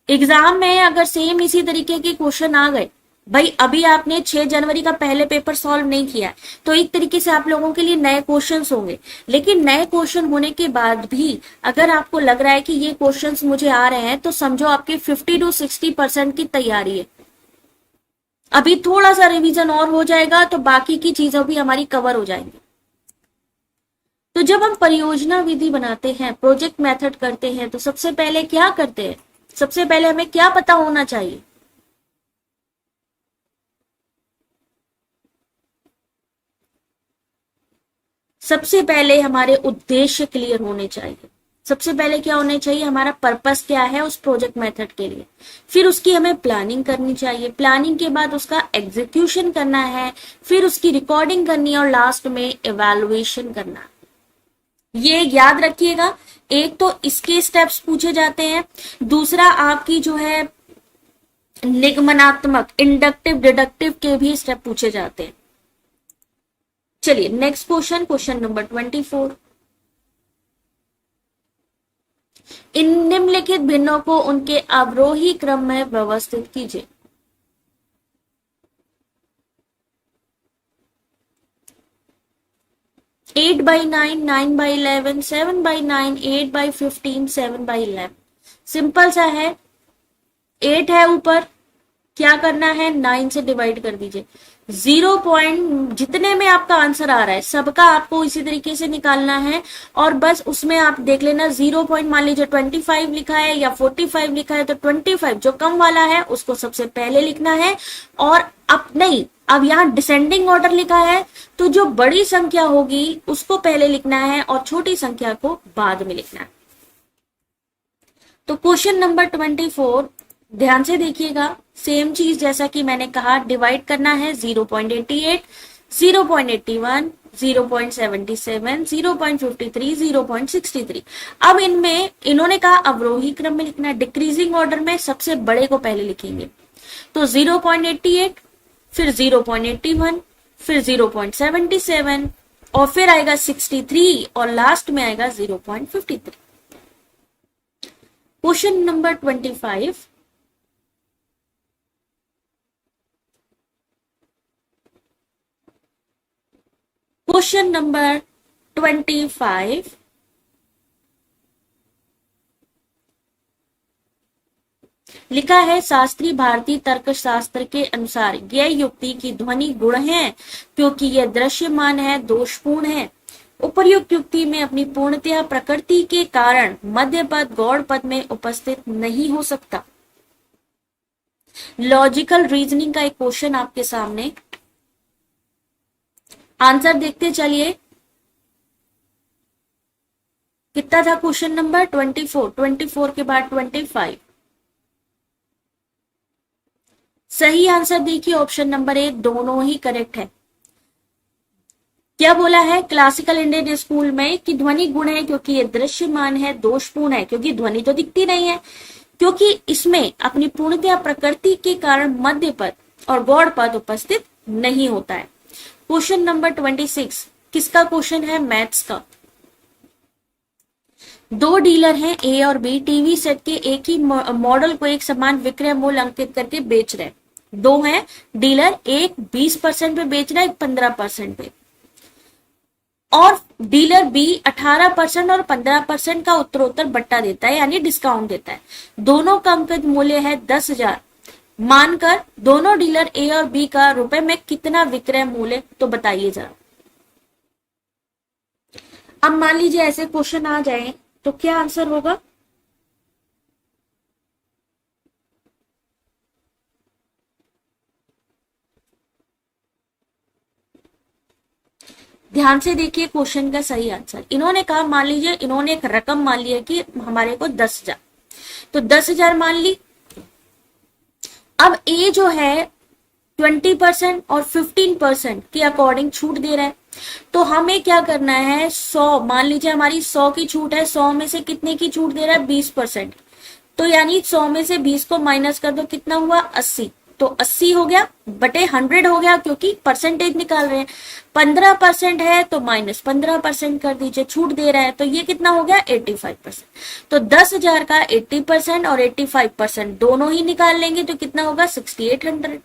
एग्जाम में अगर सेम इसी तरीके के क्वेश्चन आ गए, भाई अभी आपने 6 जनवरी का पहले पेपर सॉल्व नहीं किया तो एक तरीके से आप लोगों के लिए नए क्वेश्चंस होंगे, लेकिन नए क्वेश्चन होने के बाद भी अगर आपको लग रहा है कि ये क्वेश्चंस मुझे आ रहे हैं, तो समझो आपके 50 to 60% की तैयारी है। अभी थोड़ा सा रिवीजन और हो जाएगा तो बाकी की चीजें भी हमारी कवर हो जाएंगी। तो जब हम परियोजना विधि बनाते हैं, प्रोजेक्ट मेथड करते हैं, तो सबसे पहले क्या करते हैं? सबसे पहले हमें क्या पता होना चाहिए? सबसे पहले हमारे उद्देश्य क्लियर होने चाहिए। सबसे पहले क्या होने चाहिए? हमारा पर्पस क्या है उस प्रोजेक्ट मेथड के लिए। फिर उसकी हमें प्लानिंग करनी चाहिए, प्लानिंग के बाद उसका एग्जीक्यूशन करना है, फिर उसकी रिकॉर्डिंग करनी है और लास्ट में इवैल्यूएशन करना है। ये याद रखिएगा, एक तो इसके स्टेप्स पूछे जाते हैं, दूसरा आपकी जो है निगमनात्मक इंडक्टिव डिडक्टिव के भी स्टेप पूछे जाते हैं। चलिए नेक्स्ट क्वेश्चन, क्वेश्चन नंबर 24, इन निम्नलिखित भिन्नों को उनके अवरोही क्रम में व्यवस्थित कीजिए। Eight by 9, 9 by 11, 7 by 9, 8 by 15, 7 by 11। Simple सा है, 8 है ऊपर, क्या करना है? 9 से डिवाइड कर दीजिए। 0 पॉइंट जितने में आपका आंसर आ रहा है सबका आपको इसी तरीके से निकालना है, और बस उसमें आप देख लेना 0 पॉइंट, मान लीजिए 25 लिखा है या 45 लिखा है, तो 25 जो कम वाला है उसको सबसे पहले लिखना है, और अब नहीं, अब यहाँ डिसेंडिंग ऑर्डर लिखा है तो जो बड़ी संख्या होगी उसको पहले लिखना है और छोटी संख्या को बाद में लिखना है। तो क्वेश्चन नंबर 24 ध्यान से देखिएगा, सेम चीज जैसा कि मैंने कहा, डिवाइड करना है 0.88, 0.81, 0.77, 0.53, 0.63। अब इनमें इन्होंने कहा अवरोही क्रम में लिखना है, डिक्रीजिंग ऑर्डर में सबसे बड़े को पहले लिखेंगे। तो 0.88, फिर 0.81, फिर 0.77, और फिर आएगा 63, और लास्ट में आएगा 0.53। क्वेश्चन नंबर 25, क्वेश्चन नंबर 25, लिखा है शास्त्रीय भारतीय तर्कशास्त्र के अनुसार यह युक्ति की ध्वनि गुण है क्योंकि यह दृश्यमान है, दोषपूर्ण है। उपर्युक्त युक्ति में अपनी पूर्णतया प्रकृति के कारण मध्य पद गौड़ पद में उपस्थित नहीं हो सकता। लॉजिकल रीजनिंग का एक क्वेश्चन आपके सामने, आंसर देखते चलिए। कितना था क्वेश्चन नंबर 24, 24 के बाद 25। सही आंसर देखिए ऑप्शन नंबर ए, दोनों ही करेक्ट है। क्या बोला है क्लासिकल इंडियन स्कूल में कि ध्वनि गुण है क्योंकि ये दृश्यमान है, दोषपूर्ण है क्योंकि ध्वनि तो दिखती नहीं है, क्योंकि इसमें अपनी पूर्णतया प्रकृति के कारण मध्य पद और गौड़ पद उपस्थित नहीं होता है। क्वेश्चन नंबर 26 किसका क्वेश्चन है? मैथ्स का। दो डीलर हैं ए और बी, टीवी सेट के एक ही मॉडल को एक समान विक्रय मूल्य अंकित करके बेच रहे हैं। दो हैं डीलर, एक 20% पे बेच रहा है, एक 15% पे, और डीलर बी 18% और 15% का उत्तरोत्तर बट्टा देता है, यानी डिस्काउंट देता है। दोनों का अंकित मूल्य है 10,000। मानकर दोनों डीलर ए और बी का रुपए में कितना विक्रय मूल्य, तो बताइए जरा। अब मान लीजिए ऐसे क्वेश्चन आ जाए तो क्या आंसर होगा? ध्यान से देखिए क्वेश्चन का सही आंसर। इन्होंने कहा, मान लीजिए इन्होंने एक रकम मान लिया कि हमारे को 10,000, तो 10,000 मान ली। अब ए जो है 20% और 15% के अकॉर्डिंग छूट दे रहा है, तो हमें क्या करना है? 100, मान लीजिए हमारी 100 की छूट है, 100 में से कितने की छूट दे रहा है? 20%। तो यानी 100 में से 20 को माइनस कर दो, कितना हुआ? 80। तो 80 हो गया बटे 100 हो गया, क्योंकि परसेंटेज निकाल रहे हैं। 15% है तो माइनस 15% कर दीजिए, छूट दे रहा है, तो ये कितना हो गया? 85%। तो 10,000 का 80% और 85% दोनों ही निकाल लेंगे तो कितना होगा? 6800।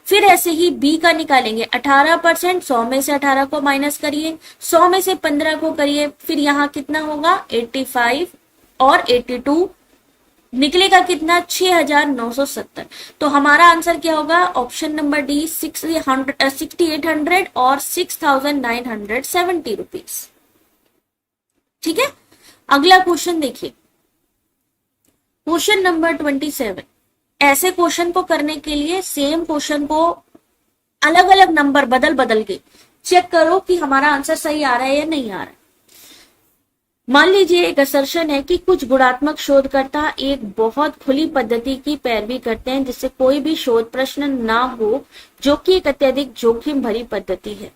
फिर ऐसे ही बी का निकालेंगे, 18%, 100 में से 18 को माइनस करिए, 100 में से 15 को करिए, फिर यहाँ कितना होगा? 85 और 82 निकलेगा कितना? 6,970। तो हमारा आंसर क्या होगा? ऑप्शन नंबर डी, 6800 और 6,970 रुपीज। ठीक है, अगला क्वेश्चन देखिए, क्वेश्चन नंबर 27। ऐसे क्वेश्चन को करने के लिए सेम क्वेश्चन को अलग अलग नंबर बदल बदल के चेक करो कि हमारा आंसर सही आ रहा है या नहीं आ रहा है। मान लीजिए एक असर्शन है कि कुछ गुणात्मक शोधकर्ता एक बहुत खुली पद्धति की पैरवी करते हैं जिससे कोई भी शोध प्रश्न ना हो, जो कि एक अत्यधिक जोखिम भरी पद्धति है।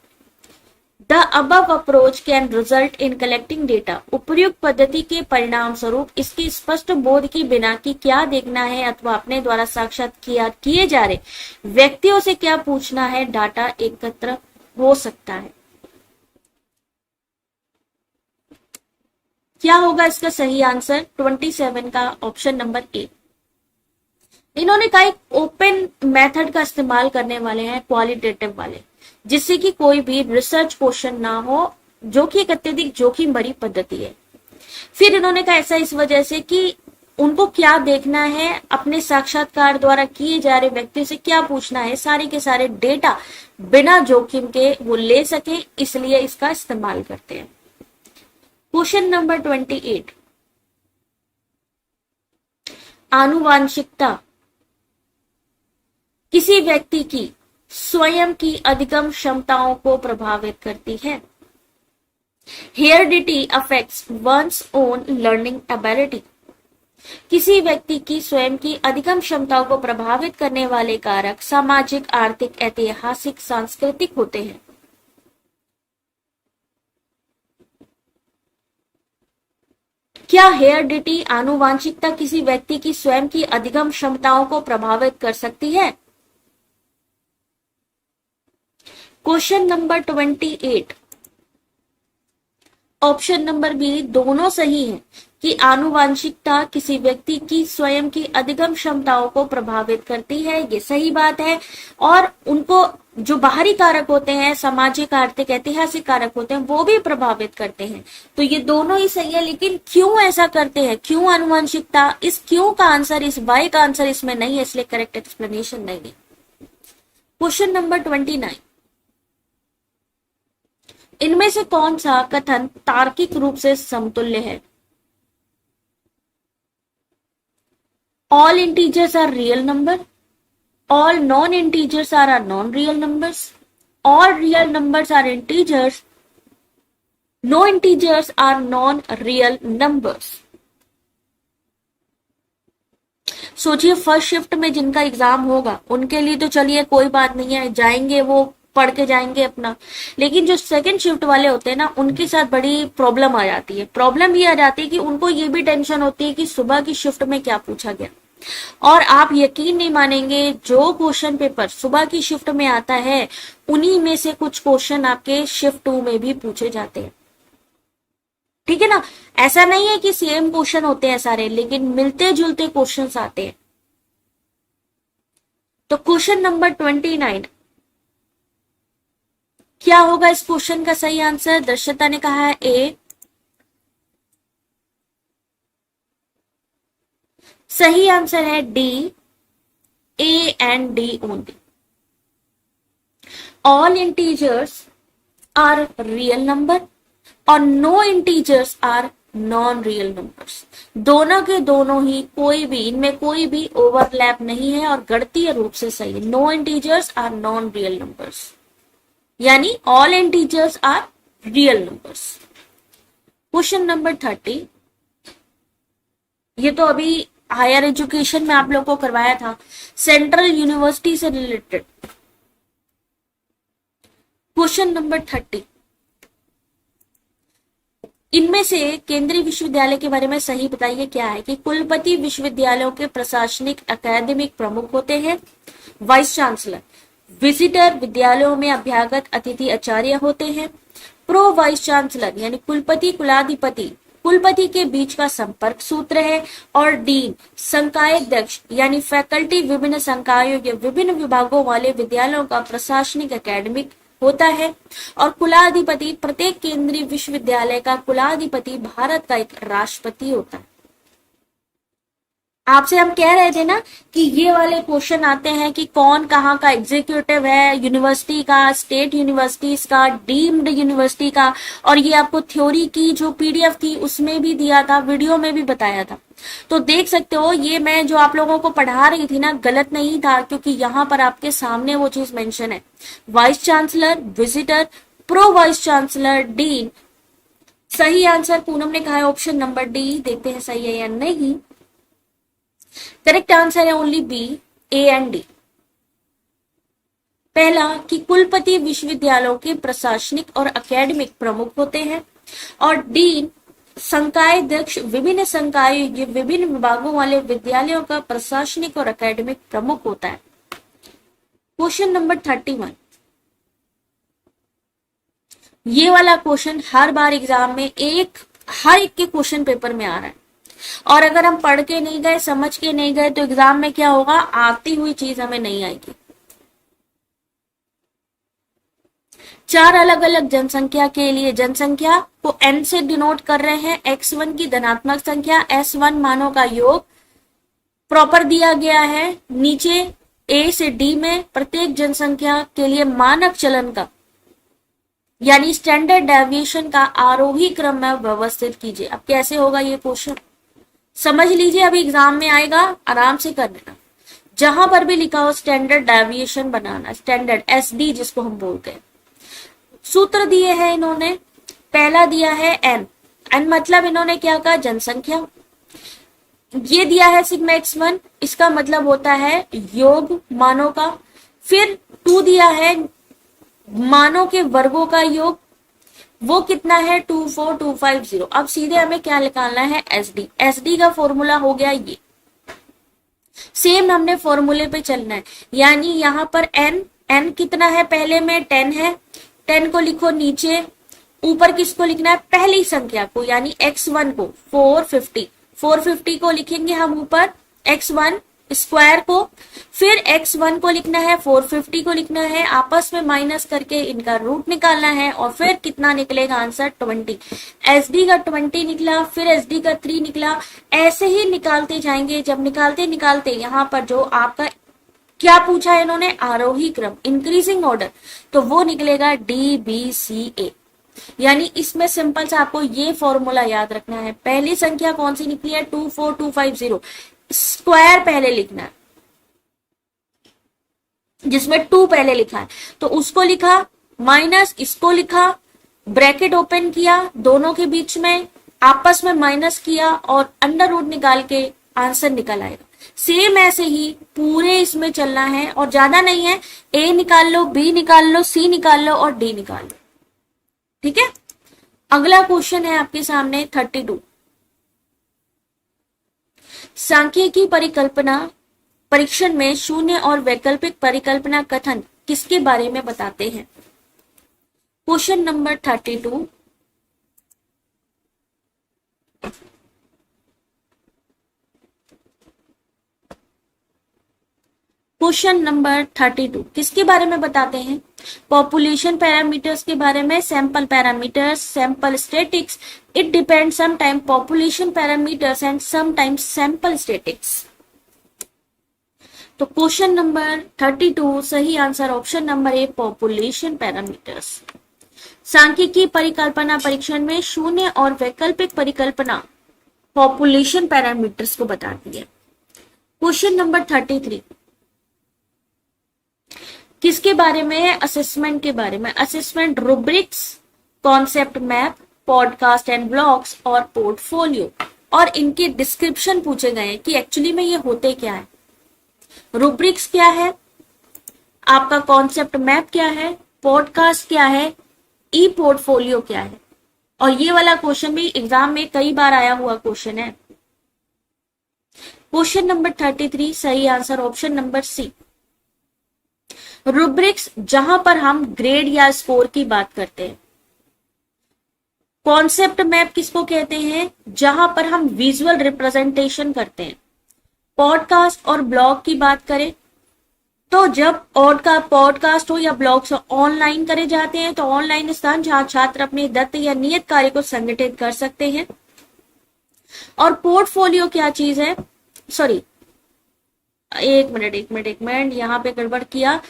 The above approach can result in collecting data. उपर्युक्त पद्धति के परिणाम स्वरूप इसकी स्पष्ट बोध की बिना कि क्या देखना है अथवा अपने द्वारा साक्षात किए जा रहे व्यक्तियों से क्या पूछना है, डाटा एकत्र हो सकता है। क्या होगा इसका सही आंसर? 27 का ऑप्शन नंबर ए। इन्होंने कहा एक ओपन मेथड का इस्तेमाल करने वाले हैं, क्वालिटेटिव वाले, जिससे कि कोई भी रिसर्च क्वेश्चन ना हो, जो कि एक अत्यधिक जोखिम भरी पद्धति है। फिर इन्होंने कहा ऐसा इस वजह से कि उनको क्या देखना है, अपने साक्षात्कार द्वारा किए जा रहे व्यक्ति से क्या पूछना है, सारे के सारे डेटा बिना जोखिम के वो ले सके, इसलिए इसका इस्तेमाल करते हैं। क्वेश्चन नंबर 28, आनुवांशिकता किसी व्यक्ति की स्वयं की अधिगम क्षमताओं को प्रभावित करती है। Heredity affects one's own learning ability. किसी व्यक्ति की स्वयं की अधिगम क्षमताओं को प्रभावित करने वाले कारक सामाजिक, आर्थिक, ऐतिहासिक, सांस्कृतिक होते हैं। क्या हेरिडिटी, आनुवांशिकता किसी व्यक्ति की स्वयं की अधिगम क्षमताओं को प्रभावित कर सकती है? Question number 28, option number B दोनों सही है कि आनुवांशिकता किसी व्यक्ति की स्वयं की अधिगम क्षमताओं को प्रभावित करती है, ये सही बात है। और उनको जो बाहरी कारक होते हैं, सामाजिक, आर्थिक, ऐतिहासिक कारक होते हैं, वो भी प्रभावित करते हैं। तो ये दोनों ही सही है, लेकिन क्यों ऐसा करते हैं, क्यों आनुवांशिकता, इस क्यों का आंसर, इस वाई का आंसर इसमें नहीं है, इसलिए करेक्ट एक्सप्लेनेशन नहीं है। क्वेश्चन नंबर 29, इनमें से कौन सा कथन तार्किक रूप से समतुल्य है? All integers are real number, all non-integers are non-real numbers, all real numbers are integers, no integers are non-real numbers. सोचिए फर्स्ट शिफ्ट में जिनका एग्जाम होगा उनके लिए तो चलिए कोई बात नहीं है, जाएंगे वो पढ़ के जाएंगे अपना, लेकिन जो सेकंड शिफ्ट वाले होते हैं ना उनके साथ बड़ी प्रॉब्लम आ जाती है। प्रॉब्लम ये आ जाती है कि उनको ये भी टेंशन होती है कि सुबह की शिफ्ट में क्या पूछा गया, और आप यकीन नहीं मानेंगे जो क्वेश्चन पेपर सुबह की शिफ्ट में आता है उन्हीं में से कुछ क्वेश्चन आपके शिफ्ट 2 में भी पूछे जाते हैं। ठीक है ना, ऐसा नहीं है कि सेम क्वेश्चन होते हैं सारे, लेकिन मिलते जुलते क्वेश्चंस आते हैं। तो क्वेश्चन नंबर 29 क्या होगा इस क्वेश्चन का सही आंसर? दर्शिता ने कहा है ए। सही आंसर है D, A and D only. All integers are real number और no integers are non real numbers. दोनों के दोनों ही, कोई भी इनमें कोई भी ओवरलैप नहीं है और गणितीय रूप से सही है। No integers are non real numbers, यानी all integers are real numbers. Question number 30, ये तो अभी हायर एजुकेशन में आप लोगों को करवाया था, सेंट्रल यूनिवर्सिटी से रिलेटेड। क्वेश्चन नंबर 30, इनमें से केंद्रीय विश्वविद्यालय के बारे में सही बताइए क्या है? कि कुलपति विश्वविद्यालयों के प्रशासनिक अकादमिक प्रमुख होते हैं, वाइस चांसलर, विजिटर विद्यालयों में अभ्यागत अतिथि आचार्य होते हैं, प्रो वाइस चांसलर यानी कुलपति कुलाधिपति कुलपति के बीच का संपर्क सूत्र है, और डीन संकायाध्यक्ष यानी फैकल्टी विभिन्न संकायों या विभिन्न विभागों वाले विद्यालयों का प्रशासनिक अकादमिक होता है, और कुलाधिपति प्रत्येक केंद्रीय विश्वविद्यालय का कुलाधिपति भारत का एक राष्ट्रपति होता है। आपसे हम कह रहे थे ना कि ये वाले क्वेश्चन आते हैं कि कौन कहाँ का एग्जीक्यूटिव है, यूनिवर्सिटी का, स्टेट यूनिवर्सिटीज का, डीम्ड यूनिवर्सिटी का, और ये आपको थ्योरी की जो पीडीएफ थी उसमें भी दिया था, वीडियो में भी बताया था। तो देख सकते हो ये मैं जो आप लोगों को पढ़ा रही थी ना गलत नहीं था, क्योंकि यहाँ पर आपके सामने वो चीज मेंशन है, vice chancellor, visitor, pro vice chancellor, dean. सही आंसर पूनम ने कहा है ऑप्शन नंबर डी। देखते हैं सही है या नहीं। करेक्ट आंसर है only B, A and D. पहला कि कुलपति विश्वविद्यालयों के प्रशासनिक और एकेडमिक प्रमुख होते हैं, और डीन संकायाध्यक्ष विभिन्न संकायों ये विभिन्न विभागों वाले विद्यालयों का प्रशासनिक और एकेडमिक प्रमुख होता है। क्वेश्चन नंबर 31, ये वाला क्वेश्चन हर बार एग्जाम में हर एक के क्वेश्चन पेपर में आ रहा है, और अगर हम पढ़ के नहीं गए, समझ के नहीं गए, तो एग्जाम में क्या होगा, आती हुई चीज हमें नहीं आएगी। 4 अलग अलग जनसंख्या के लिए जनसंख्या को n से डिनोट कर रहे हैं, x1 की धनात्मक संख्या, s1 मानों का योग प्रॉपर दिया गया है। नीचे a से d में प्रत्येक जनसंख्या के लिए मानक चलन का यानी स्टैंडर्ड डेविएशन का आरोही क्रम में व्यवस्थित कीजिए। अब कैसे होगा ये क्वेश्चन समझ लीजिए, अभी एग्जाम में आएगा, आराम से कर लेना। जहां पर भी लिखा हो स्टैंडर्ड डेविएशन बनाना, स्टैंडर्ड SD जिसको हम बोलते हैं। सूत्र दिए हैं इन्होंने, पहला दिया है n मतलब इन्होंने क्या कहा, जनसंख्या। ये दिया है सिग्मा x1, इसका मतलब होता है योग मानों का। फिर 2 दिया है मानों के वर्गों का योग, वो कितना है 24250। अब सीधे हमें क्या निकालना है, SD का फॉर्मूला हो गया ये। सेम हमने फॉर्मूले पे चलना है, यानी यहाँ पर n कितना है, पहले में 10 है, 10 को लिखो नीचे, ऊपर किसको लिखना है, पहली संख्या को यानी x1 को 450 को लिखेंगे हम ऊपर, x1 स्क्वायर को, फिर x1 को लिखना है, 450 को लिखना है, आपस में माइनस करके इनका रूट निकालना है, और फिर कितना निकलेगा आंसर 20। SD का 20 निकला, फिर SD का 3 निकला, ऐसे ही निकालते जाएंगे। जब निकालते निकालते यहाँ पर जो आपका क्या पूछा है इन्होंने, आरोही क्रम, इंक्रीजिंग ऑर्डर, तो वो निकलेगा DBCA। यानी इसमें सिंपल से आपको ये फॉर्मूला याद रखना है। पहली संख्या कौन सी निकली है, 24250, स्क्वायर पहले लिखना है, जिसमें 2 पहले लिखा है, तो उसको लिखा, माइनस इसको लिखा, ब्रैकेट ओपन किया, दोनों के बीच में आपस में माइनस किया और अंडर रूट निकाल के आंसर निकल आएगा। सेम ऐसे ही पूरे इसमें चलना है, और ज्यादा नहीं है, ए निकाल लो, बी निकाल लो, सी निकाल लो और डी निकाल लो। ठीक है, अगला क्वेश्चन है आपके सामने 32। सांख्यिकी परिकल्पना परीक्षण में शून्य और वैकल्पिक परिकल्पना कथन किसके बारे में बताते हैं? Question number 32। क्वेश्चन नंबर 32 किसके बारे में बताते हैं? पॉपुलेशन पैरामीटर्स के बारे में, sample parameters, sample statics, it depends sometime population parameters and sometimes sample statics. तो क्वेश्चन नंबर 32 सही आंसर ऑप्शन नंबर ए, पॉपुलेशन पैरामीटर्स। सांख्यिकी परिकल्पना परीक्षण में शून्य और वैकल्पिक परिकल्पना पॉपुलेशन पैरामीटर्स को बताती है। क्वेश्चन नंबर 33 किसके बारे में है? असेसमेंट के बारे में। Assessment rubrics, concept map, podcast and blogs और पोर्टफोलियो, और इनके डिस्क्रिप्शन पूछे गए हैं कि एक्चुअली में ये होते क्या है। रूब्रिक्स क्या है, आपका कॉन्सेप्ट मैप क्या है, पॉडकास्ट क्या है, ई पोर्टफोलियो क्या है। और ये वाला क्वेश्चन भी एग्जाम में कई बार आया हुआ क्वेश्चन है। क्वेश्चन नंबर 33 सही answer option number C. Rubrics जहां पर हम ग्रेड या स्कोर की बात करते हैं। कॉन्सेप्ट मैप किसको कहते हैं? जहां पर हम विजुअल रिप्रेजेंटेशन करते हैं। पॉडकास्ट और ब्लॉग की बात करें तो जब पॉडकास्ट हो या ब्लॉग्स ऑनलाइन करे जाते हैं, तो ऑनलाइन स्थान जहां छात्र अपने दत्त या नियत कार्य को संगठित कर सकते हैं। और पोर्टफोलियो क्या चीज है? सॉरी, एक मिनट, यहाँ पे गड़बड़ किया।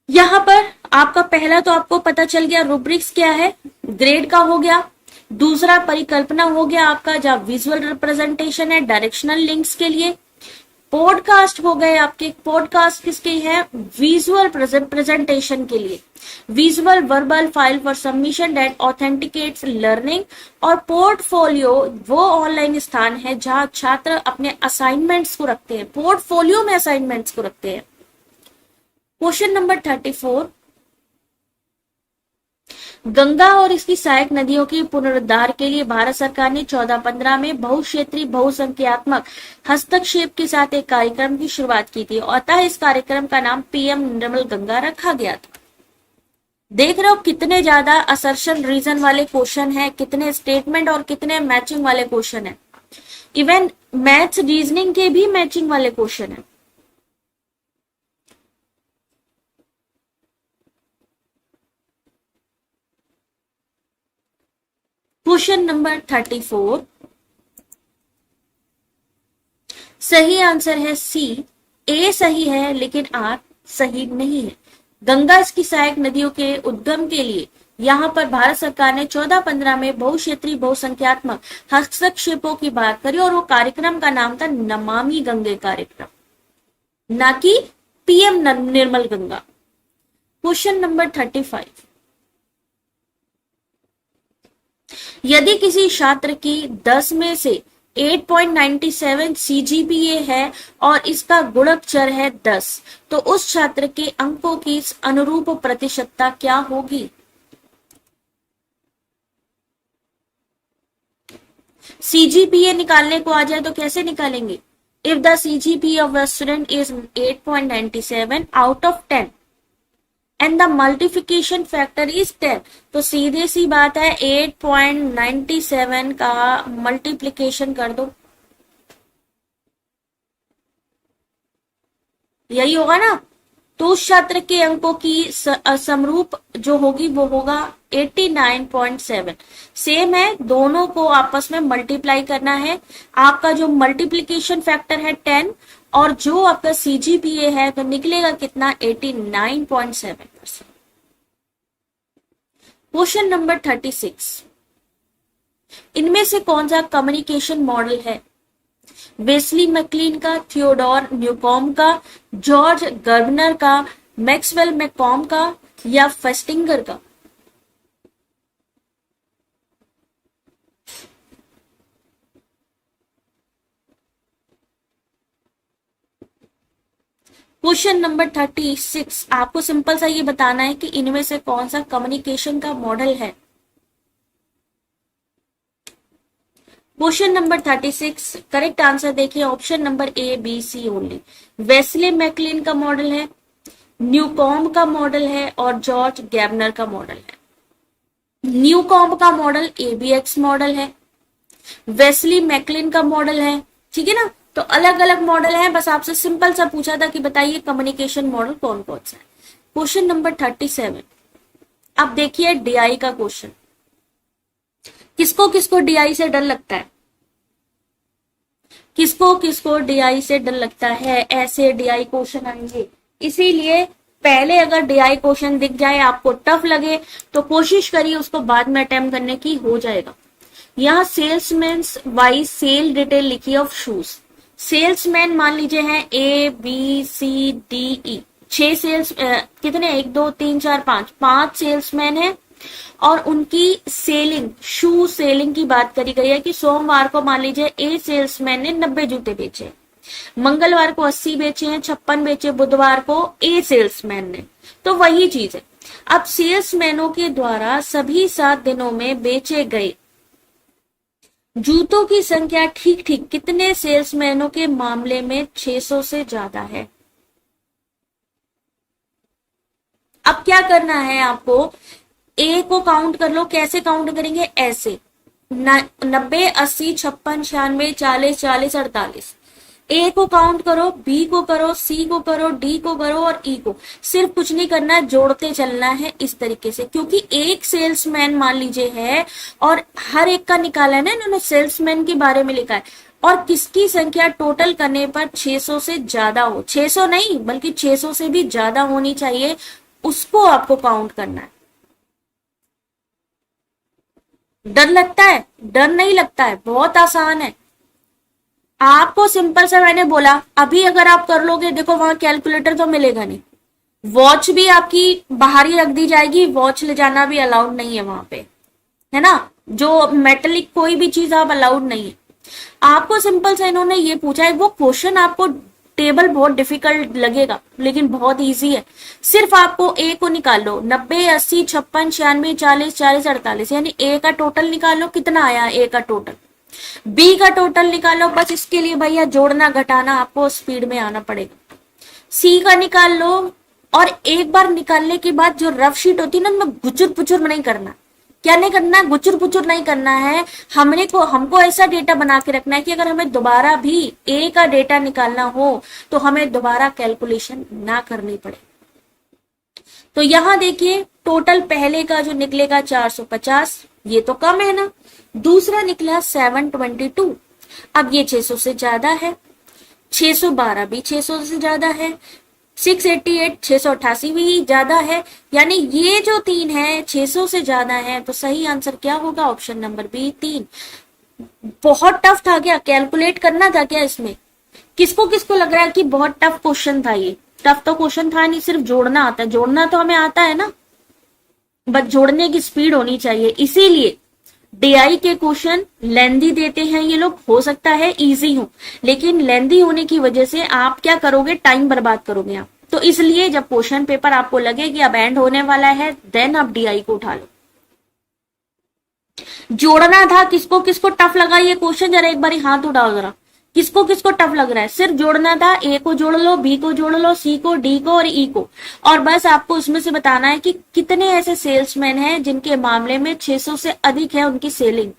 यहाँ पर आपका पहला तो आपको पता चल गया रूब्रिक्स क्या है, ग्रेड का हो गया। दूसरा परिकल्पना हो गया आपका जहाँ विजुअल रिप्रेजेंटेशन है डायरेक्शनल लिंक्स के लिए। पॉडकास्ट हो गए आपके, पॉडकास्ट किसके हैं? विजुअल प्रेजेंटेशन के लिए। Visual verbal file for submission that authenticates learning. और पोर्टफोलियो वो ऑनलाइन स्थान है जहां छात्र अपने असाइनमेंट्स को रखते हैं, पोर्टफोलियो में असाइनमेंट्स को रखते हैं। क्वेश्चन नंबर 34 गंगा और इसकी सहायक नदियों के पुनरुद्धार के लिए भारत सरकार ने 14-15 में बहुक्षेत्रीय बहुसंख्यात्मक हस्तक्षेप के साथ एक कार्यक्रम की शुरुआत की थी। अतः इस कार्यक्रम का नाम पीएम निर्मल गंगा रखा गया था। देख रहे हो कितने ज्यादा असर्शन रीजन वाले क्वेश्चन है, कितने स्टेटमेंट और कितने मैचिंग वाले क्वेश्चन है। इवन मैथ्स रीजनिंग के भी मैचिंग वाले क्वेश्चन है। क्वेश्चन नंबर 34 सही आंसर है सी। ए सही है लेकिन आर सही नहीं है। गंगा की सहायक नदियों के उद्गम के लिए यहाँ पर भारत सरकार ने 14-15 में बहुक्षेत्रीय बहुसंख्यात्मक हस्तक्षेपों की बात करी और वो कार्यक्रम का नाम था नमामि गंगे कार्यक्रम, ना कि पीएम निर्मल गंगा। क्वेश्चन नंबर 35 यदि किसी छात्र की 10 में से 8.97 सीजीपीए है और इसका गुणक चर है 10, तो उस छात्र के अंकों की अनुरूप प्रतिशतता क्या होगी? सीजीपीए निकालने को आ जाए तो कैसे निकालेंगे? If the CGPA of a student is 8.97 out of 10 and the multiplication factor is 10, तो सीधे सी बात है 8.97 का मल्टीप्लीकेशन कर दो, यही होगा ना। तो उस छात्र के अंकों की समरूप जो होगी वो होगा 89.7। सेम है, दोनों को आपस में मल्टीप्लाई करना है। आपका जो मल्टीप्लीकेशन फैक्टर है 10 और जो आपका सीजीपीए है तो निकलेगा कितना? 89.7%। क्वेश्चन नंबर 36 इनमें से कौन सा कम्युनिकेशन मॉडल है? वेस्ली मैकलीन का, थियोडोर न्यूकॉम का, जॉर्ज गर्बनर का, मैक्सवेल मैकॉम का या फेस्टिंगर का? क्वेश्चन नंबर 36, आपको सिंपल सा ये बताना है कि इनमें से कौन सा कम्युनिकेशन का मॉडल है। क्वेश्चन नंबर 36, करेक्ट आंसर देखिए option number A B C only. Westley MacLean का मॉडल है, न्यूकॉम का मॉडल है और जॉर्ज गैबनर का मॉडल है। न्यूकॉम का मॉडल एबीएक्स मॉडल है, वेस्ली मैकलिन का मॉडल है, ठीक है ना। तो अलग अलग मॉडल है, बस आपसे सिंपल सा पूछा था कि बताइए कम्युनिकेशन मॉडल कौन कौन सा है। क्वेश्चन नंबर 37, अब देखिए डीआई का क्वेश्चन। किसको किसको डीआई से डर लगता है? किसको किसको डीआई से डर लगता है? ऐसे डीआई क्वेश्चन आएंगे, इसीलिए पहले अगर डीआई क्वेश्चन दिख जाए आपको टफ लगे तो कोशिश करिए उसको बाद में अटेम्प्ट करने की, हो जाएगा। यहाँ सेल्समैन वाइज सेल डिटेल लिखी ऑफ शूज। सेल्समैन मान लीजिए हैं A B C D E, 6 sales, कितने, 1 2 3 4 5 सेल्समैन है और उनकी सेलिंग, शू सेलिंग की बात करी गई है कि सोमवार को मान लीजिए ए सेल्समैन ने 90 जूते बेचे, मंगलवार को 80 बेचे हैं, 56 बेचे बुधवार को ए सेल्समैन ने। तो वही चीज है, अब सेल्समैनों के द्वारा सभी 7 दिनों में बेचे गए जूतों की संख्या ठीक ठीक कितने सेल्समैनों के मामले में 600 से ज्यादा है। अब क्या करना है आपको, ए को काउंट कर लो। कैसे काउंट करेंगे? ऐसे 90 80 56 96 40 40 48। ए को काउंट करो, बी को करो, सी को करो, डी को करो और ई को। सिर्फ कुछ नहीं करना है, जोड़ते चलना है इस तरीके से, क्योंकि एक सेल्समैन मान लीजिए है और हर एक का निकाला है ना इन्होंने, सेल्समैन के बारे में लिखा है और किसकी संख्या टोटल करने पर 600 से ज्यादा हो, 600 नहीं बल्कि 600 से भी ज्यादा होनी चाहिए, उसको आपको काउंट करना है। डर लगता है? डर नहीं लगता है, बहुत आसान है। आपको सिंपल सा मैंने बोला, अभी अगर आप कर लोगे, देखो वहां कैलकुलेटर तो मिलेगा नहीं, वॉच भी आपकी बाहर ही रख दी जाएगी, वॉच ले जाना भी अलाउड नहीं है वहां पे, है ना। जो मेटेलिक कोई भी चीज आप अलाउड नहीं है। आपको सिंपल सा इन्होंने ये पूछा है, वो क्वेश्चन आपको टेबल बहुत डिफिकल्ट लगेगा लेकिन बहुत इजी है। सिर्फ आपको ए को निकाल लो, 90 80 56 96 40 40 48, यानी ए का टोटल निकालो, कितना आया ए का टोटल, बी का टोटल निकालो। बस इसके लिए भैया जोड़ना घटाना आपको स्पीड में आना पड़ेगा। सी का निकाल लो और एक बार निकालने के बाद जो रफ शीट होती है ना, उनमें गुचुर पुचुर नहीं करना। क्या नहीं करना? गुचुर पुचुर नहीं करना है। हमको ऐसा डेटा बना के रखना है कि अगर हमें दोबारा भी ए का डेटा निकालना हो तो हमें दोबारा कैलकुलेशन ना करनी पड़े। तो यहां देखिए टोटल पहले का जो निकलेगा 450, ये तो कम है ना। दूसरा निकला 722, अब ये 600 से ज्यादा है। 612 भी 600 से ज्यादा है। 688 688 भी ज्यादा है, यानी ये जो 3 है 600 से ज्यादा है। तो सही आंसर क्या होगा? Option number B 3। बहुत टफ था क्या? कैलकुलेट करना था क्या इसमें? किसको किसको लग रहा है कि बहुत टफ क्वेश्चन था? ये टफ तो क्वेश्चन था नहीं, सिर्फ जोड़ना आता है। जोड़ना तो हमें आता है ना, बस जोड़ने की स्पीड होनी चाहिए। इसीलिए डीआई के क्वेश्चन लेंदी देते हैं ये लोग। हो सकता है इजी हो, लेकिन लेंदी होने की वजह से आप क्या करोगे? टाइम बर्बाद करोगे आप। तो इसलिए जब क्वेश्चन पेपर आपको लगे कि अब एंड होने वाला है, देन आप डीआई को उठा लो। जोड़ना था। किसको किसको टफ लगा ये क्वेश्चन? जरा एक बार हाथ उठाओ जरा, किसको किसको टफ लग रहा है? सिर्फ जोड़ना था। ए को जोड़ लो, बी को जोड़ लो, सी को, डी को और ई को, और बस आपको उसमें से बताना है कि कितने ऐसे सेल्समैन हैं जिनके मामले में 600 से अधिक है उनकी सेलिंग।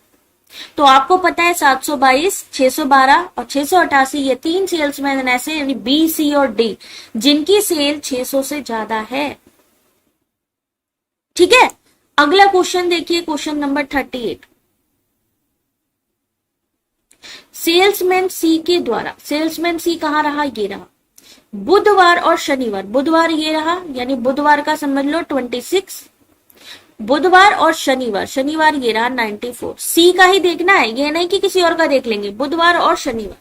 तो आपको पता है 722, 612 और 688, ये 3 सेल्समैन ऐसे, यानी बी, सी और डी, जिनकी सेल 600 से ज्यादा है। ठीक है, अगला क्वेश्चन देखिए, क्वेश्चन नंबर 38। सेल्समैन सी के द्वारा, सेल्समैन सी कहाँ रहा? ये रहा, बुधवार और शनिवार। बुधवार ये रहा, यानी बुधवार का समझ लो 26, बुधवार और शनिवार, शनिवार ये रहा 94। सी का ही देखना है, ये नहीं कि किसी और का देख लेंगे, बुधवार और शनिवार।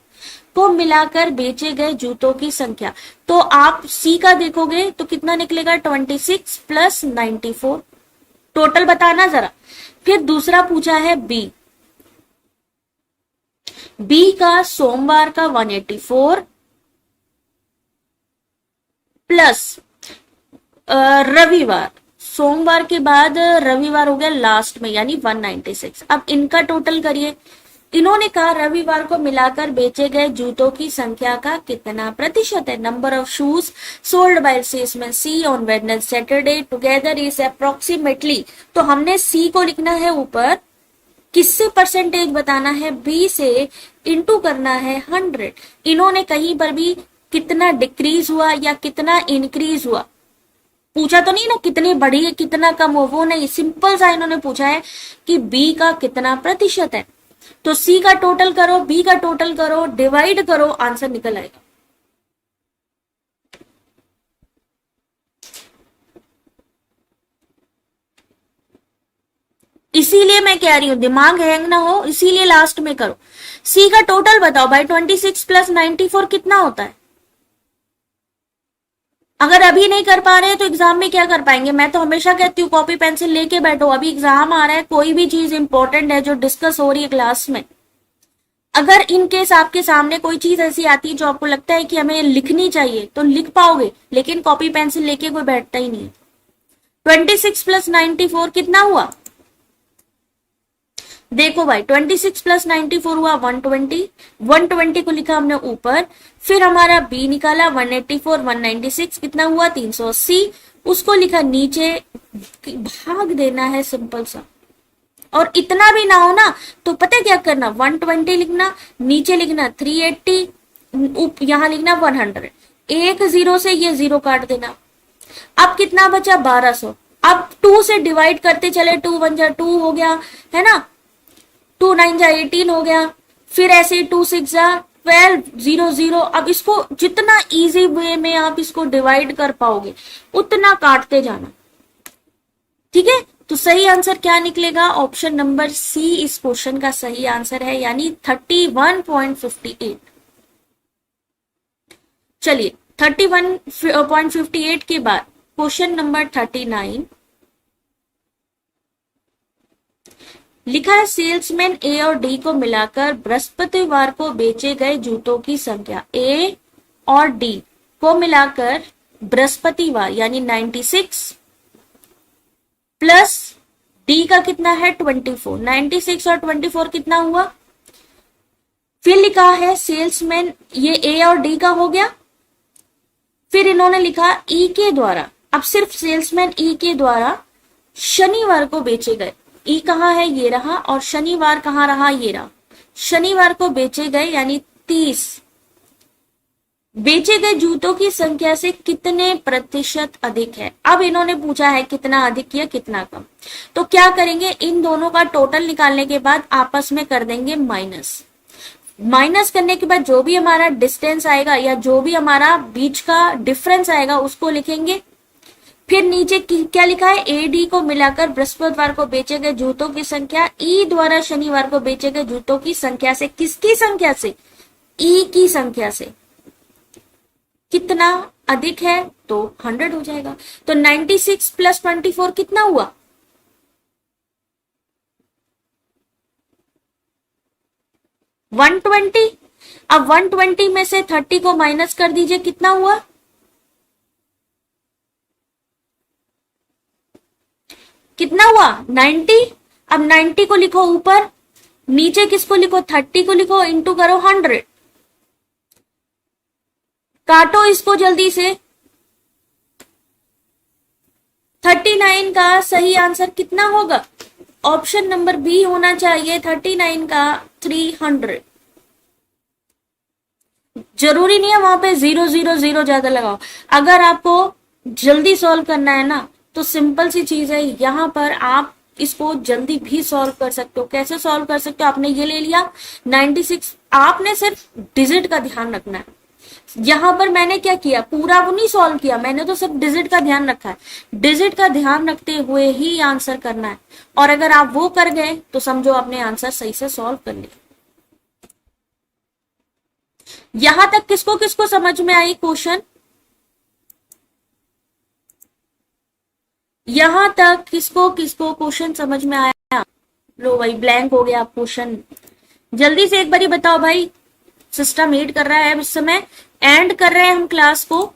को मिलाकर बेचे गए जूतों की संख्या। तो आप सी का देखोगे तो कितना निकलेगा, 26 प्लस 94, टोटल बताना जरा। फिर दूसरा पूछा है बी, बी का सोमवार का 184 प्लस रविवार, सोमवार के बाद रविवार हो गया लास्ट में यानी 196। अब इनका टोटल करिए। इन्होंने कहा रविवार को मिलाकर बेचे गए जूतों की संख्या का कितना प्रतिशत है, number of shoes sold by salesman C on Wednesday Saturday together is approximately. तो हमने सी को लिखना है ऊपर, किससे परसेंटेज बताना है, बी से इंटू करना है 100। इन्होंने कहीं पर भी कितना डिक्रीज हुआ या कितना इंक्रीज हुआ पूछा तो नहीं ना, कितनी बढ़ी है कितना कम हो, वो नहीं, सिंपल सा इन्होंने पूछा है कि बी का कितना प्रतिशत है। तो सी का टोटल करो, बी का टोटल करो, डिवाइड करो, आंसर निकल आएगा। इसीलिए मैं कह रही हूं दिमाग हैंग ना हो, इसीलिए लास्ट में करो। सी का टोटल बताओ भाई, 26 प्लस 94 कितना होता है। अगर अभी नहीं कर पा रहे तो एग्जाम में क्या कर पाएंगे। मैं तो हमेशा कहती हूँ कॉपी पेंसिल लेके बैठो, अभी एग्जाम आ रहा है, कोई भी चीज इंपॉर्टेंट है जो डिस्कस हो रही है क्लास में, अगर इन केस आपके सामने कोई चीज ऐसी आती है जो आपको लगता है कि हमें लिखनी चाहिए तो लिख पाओगे, लेकिन कॉपी पेंसिल लेके कोई बैठता ही नहीं है। 26 प्लस 94 कितना हुआ, देखो भाई 26 प्लस 94 हुआ 120, 120 को लिखा हमने ऊपर, फिर हमारा बी निकाला 184, 196 कितना हुआ 380, उसको लिखा नीचे, भाग देना है सिंपल सा। और इतना भी ना हो ना तो पता है क्या करना, 120 लिखना, नीचे लिखना 380, यहां लिखना 100, एक जीरो से ये जीरो काट देना। अब कितना बचा 1200, अब 2 से डिवाइड करते चले, 2 1 जा 2 हो गया है ना, 2 9 जा 18 हो गया, फिर ऐसे 2 6 जा 12, 0 0। अब इसको जितना इजी वे में आप इसको डिवाइड कर पाओगे उतना काटते जाना, ठीक है। तो सही आंसर क्या निकलेगा, ऑप्शन नंबर सी इस क्वेश्चन का सही आंसर है, यानी 31.58। चलिए 31.58 के बाद क्वेश्चन नंबर 39 लिखा है, सेल्समैन ए और डी को मिलाकर बृहस्पतिवार को बेचे गए जूतों की संख्या। ए और डी को मिलाकर बृहस्पतिवार यानी 96 प्लस डी का कितना है 24, 96 और 24 कितना हुआ। फिर लिखा है सेल्समैन, ये ए और डी का हो गया, फिर इन्होंने लिखा ई के द्वारा, अब सिर्फ सेल्समैन ई के द्वारा शनिवार को बेचे गए, ई कहाँ है ये रहा, और शनिवार कहाँ रहा ये रहा, शनिवार को बेचे गए यानी 30, बेचे गए जूतों की संख्या से कितने प्रतिशत अधिक है। अब इन्होंने पूछा है कितना अधिक या कितना कम, तो क्या करेंगे, इन दोनों का टोटल निकालने के बाद आपस में कर देंगे माइनस, माइनस करने के बाद जो भी हमारा डिस्टेंस आएगा या जो भी हमारा बीच का डिफरेंस आएगा उसको लिखेंगे। फिर नीचे क्या लिखा है, ए डी को मिलाकर बृहस्पतिवार को बेचे गए जूतों की संख्या ई द्वारा शनिवार को बेचे गए जूतों की संख्या से, किसकी संख्या से, ई की संख्या से कितना अधिक है, तो 100 हो जाएगा। तो 96 प्लस 24 कितना हुआ, 120। अब 120 में से 30 को माइनस कर दीजिए, कितना हुआ, कितना हुआ 90। अब 90 को लिखो ऊपर, नीचे किसको लिखो 30 को लिखो, इंटू करो 100, काटो इसको जल्दी से। 39 का सही आंसर कितना होगा, ऑप्शन नंबर बी होना चाहिए, 39 का 300। जरूरी नहीं है वहां पे 0 0 0 ज्यादा लगाओ, अगर आपको जल्दी सॉल्व करना है ना तो सिंपल सी चीज है, यहां पर आप इसको जल्दी भी सॉल्व कर सकते हो। कैसे सॉल्व कर सकते हो, आपने ये ले लिया 96, आपने सिर्फ डिजिट का ध्यान रखना है। यहां पर मैंने क्या किया, पूरा वो नहीं सॉल्व किया, मैंने तो सिर्फ डिजिट का ध्यान रखा है, डिजिट का ध्यान रखते हुए ही आंसर करना है। और अगर आप वो कर गए तो समझो आपने आंसर सही से सॉल्व कर लिया। यहां तक किसको किसको समझ में आई क्वेश्चन? यहां तक किसको किसको क्वेश्चन समझ में आया? लो भाई, ब्लैंक हो गया क्वेश्चन। जल्दी से एक बारी बताओ भाई। सिस्टम हीट कर रहा है अब इस समय। एंड कर रहे हैं हम क्लास को।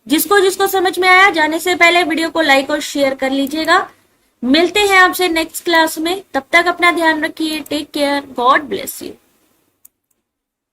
जिसको जिसको समझ में आया, जाने से पहले वीडियो को लाइक और शेयर कर लीजिएगा। मिलते हैं आपसे नेक्स्ट क्लास में। तब तक अपना ध्यान रखिए। Take care. God bless you.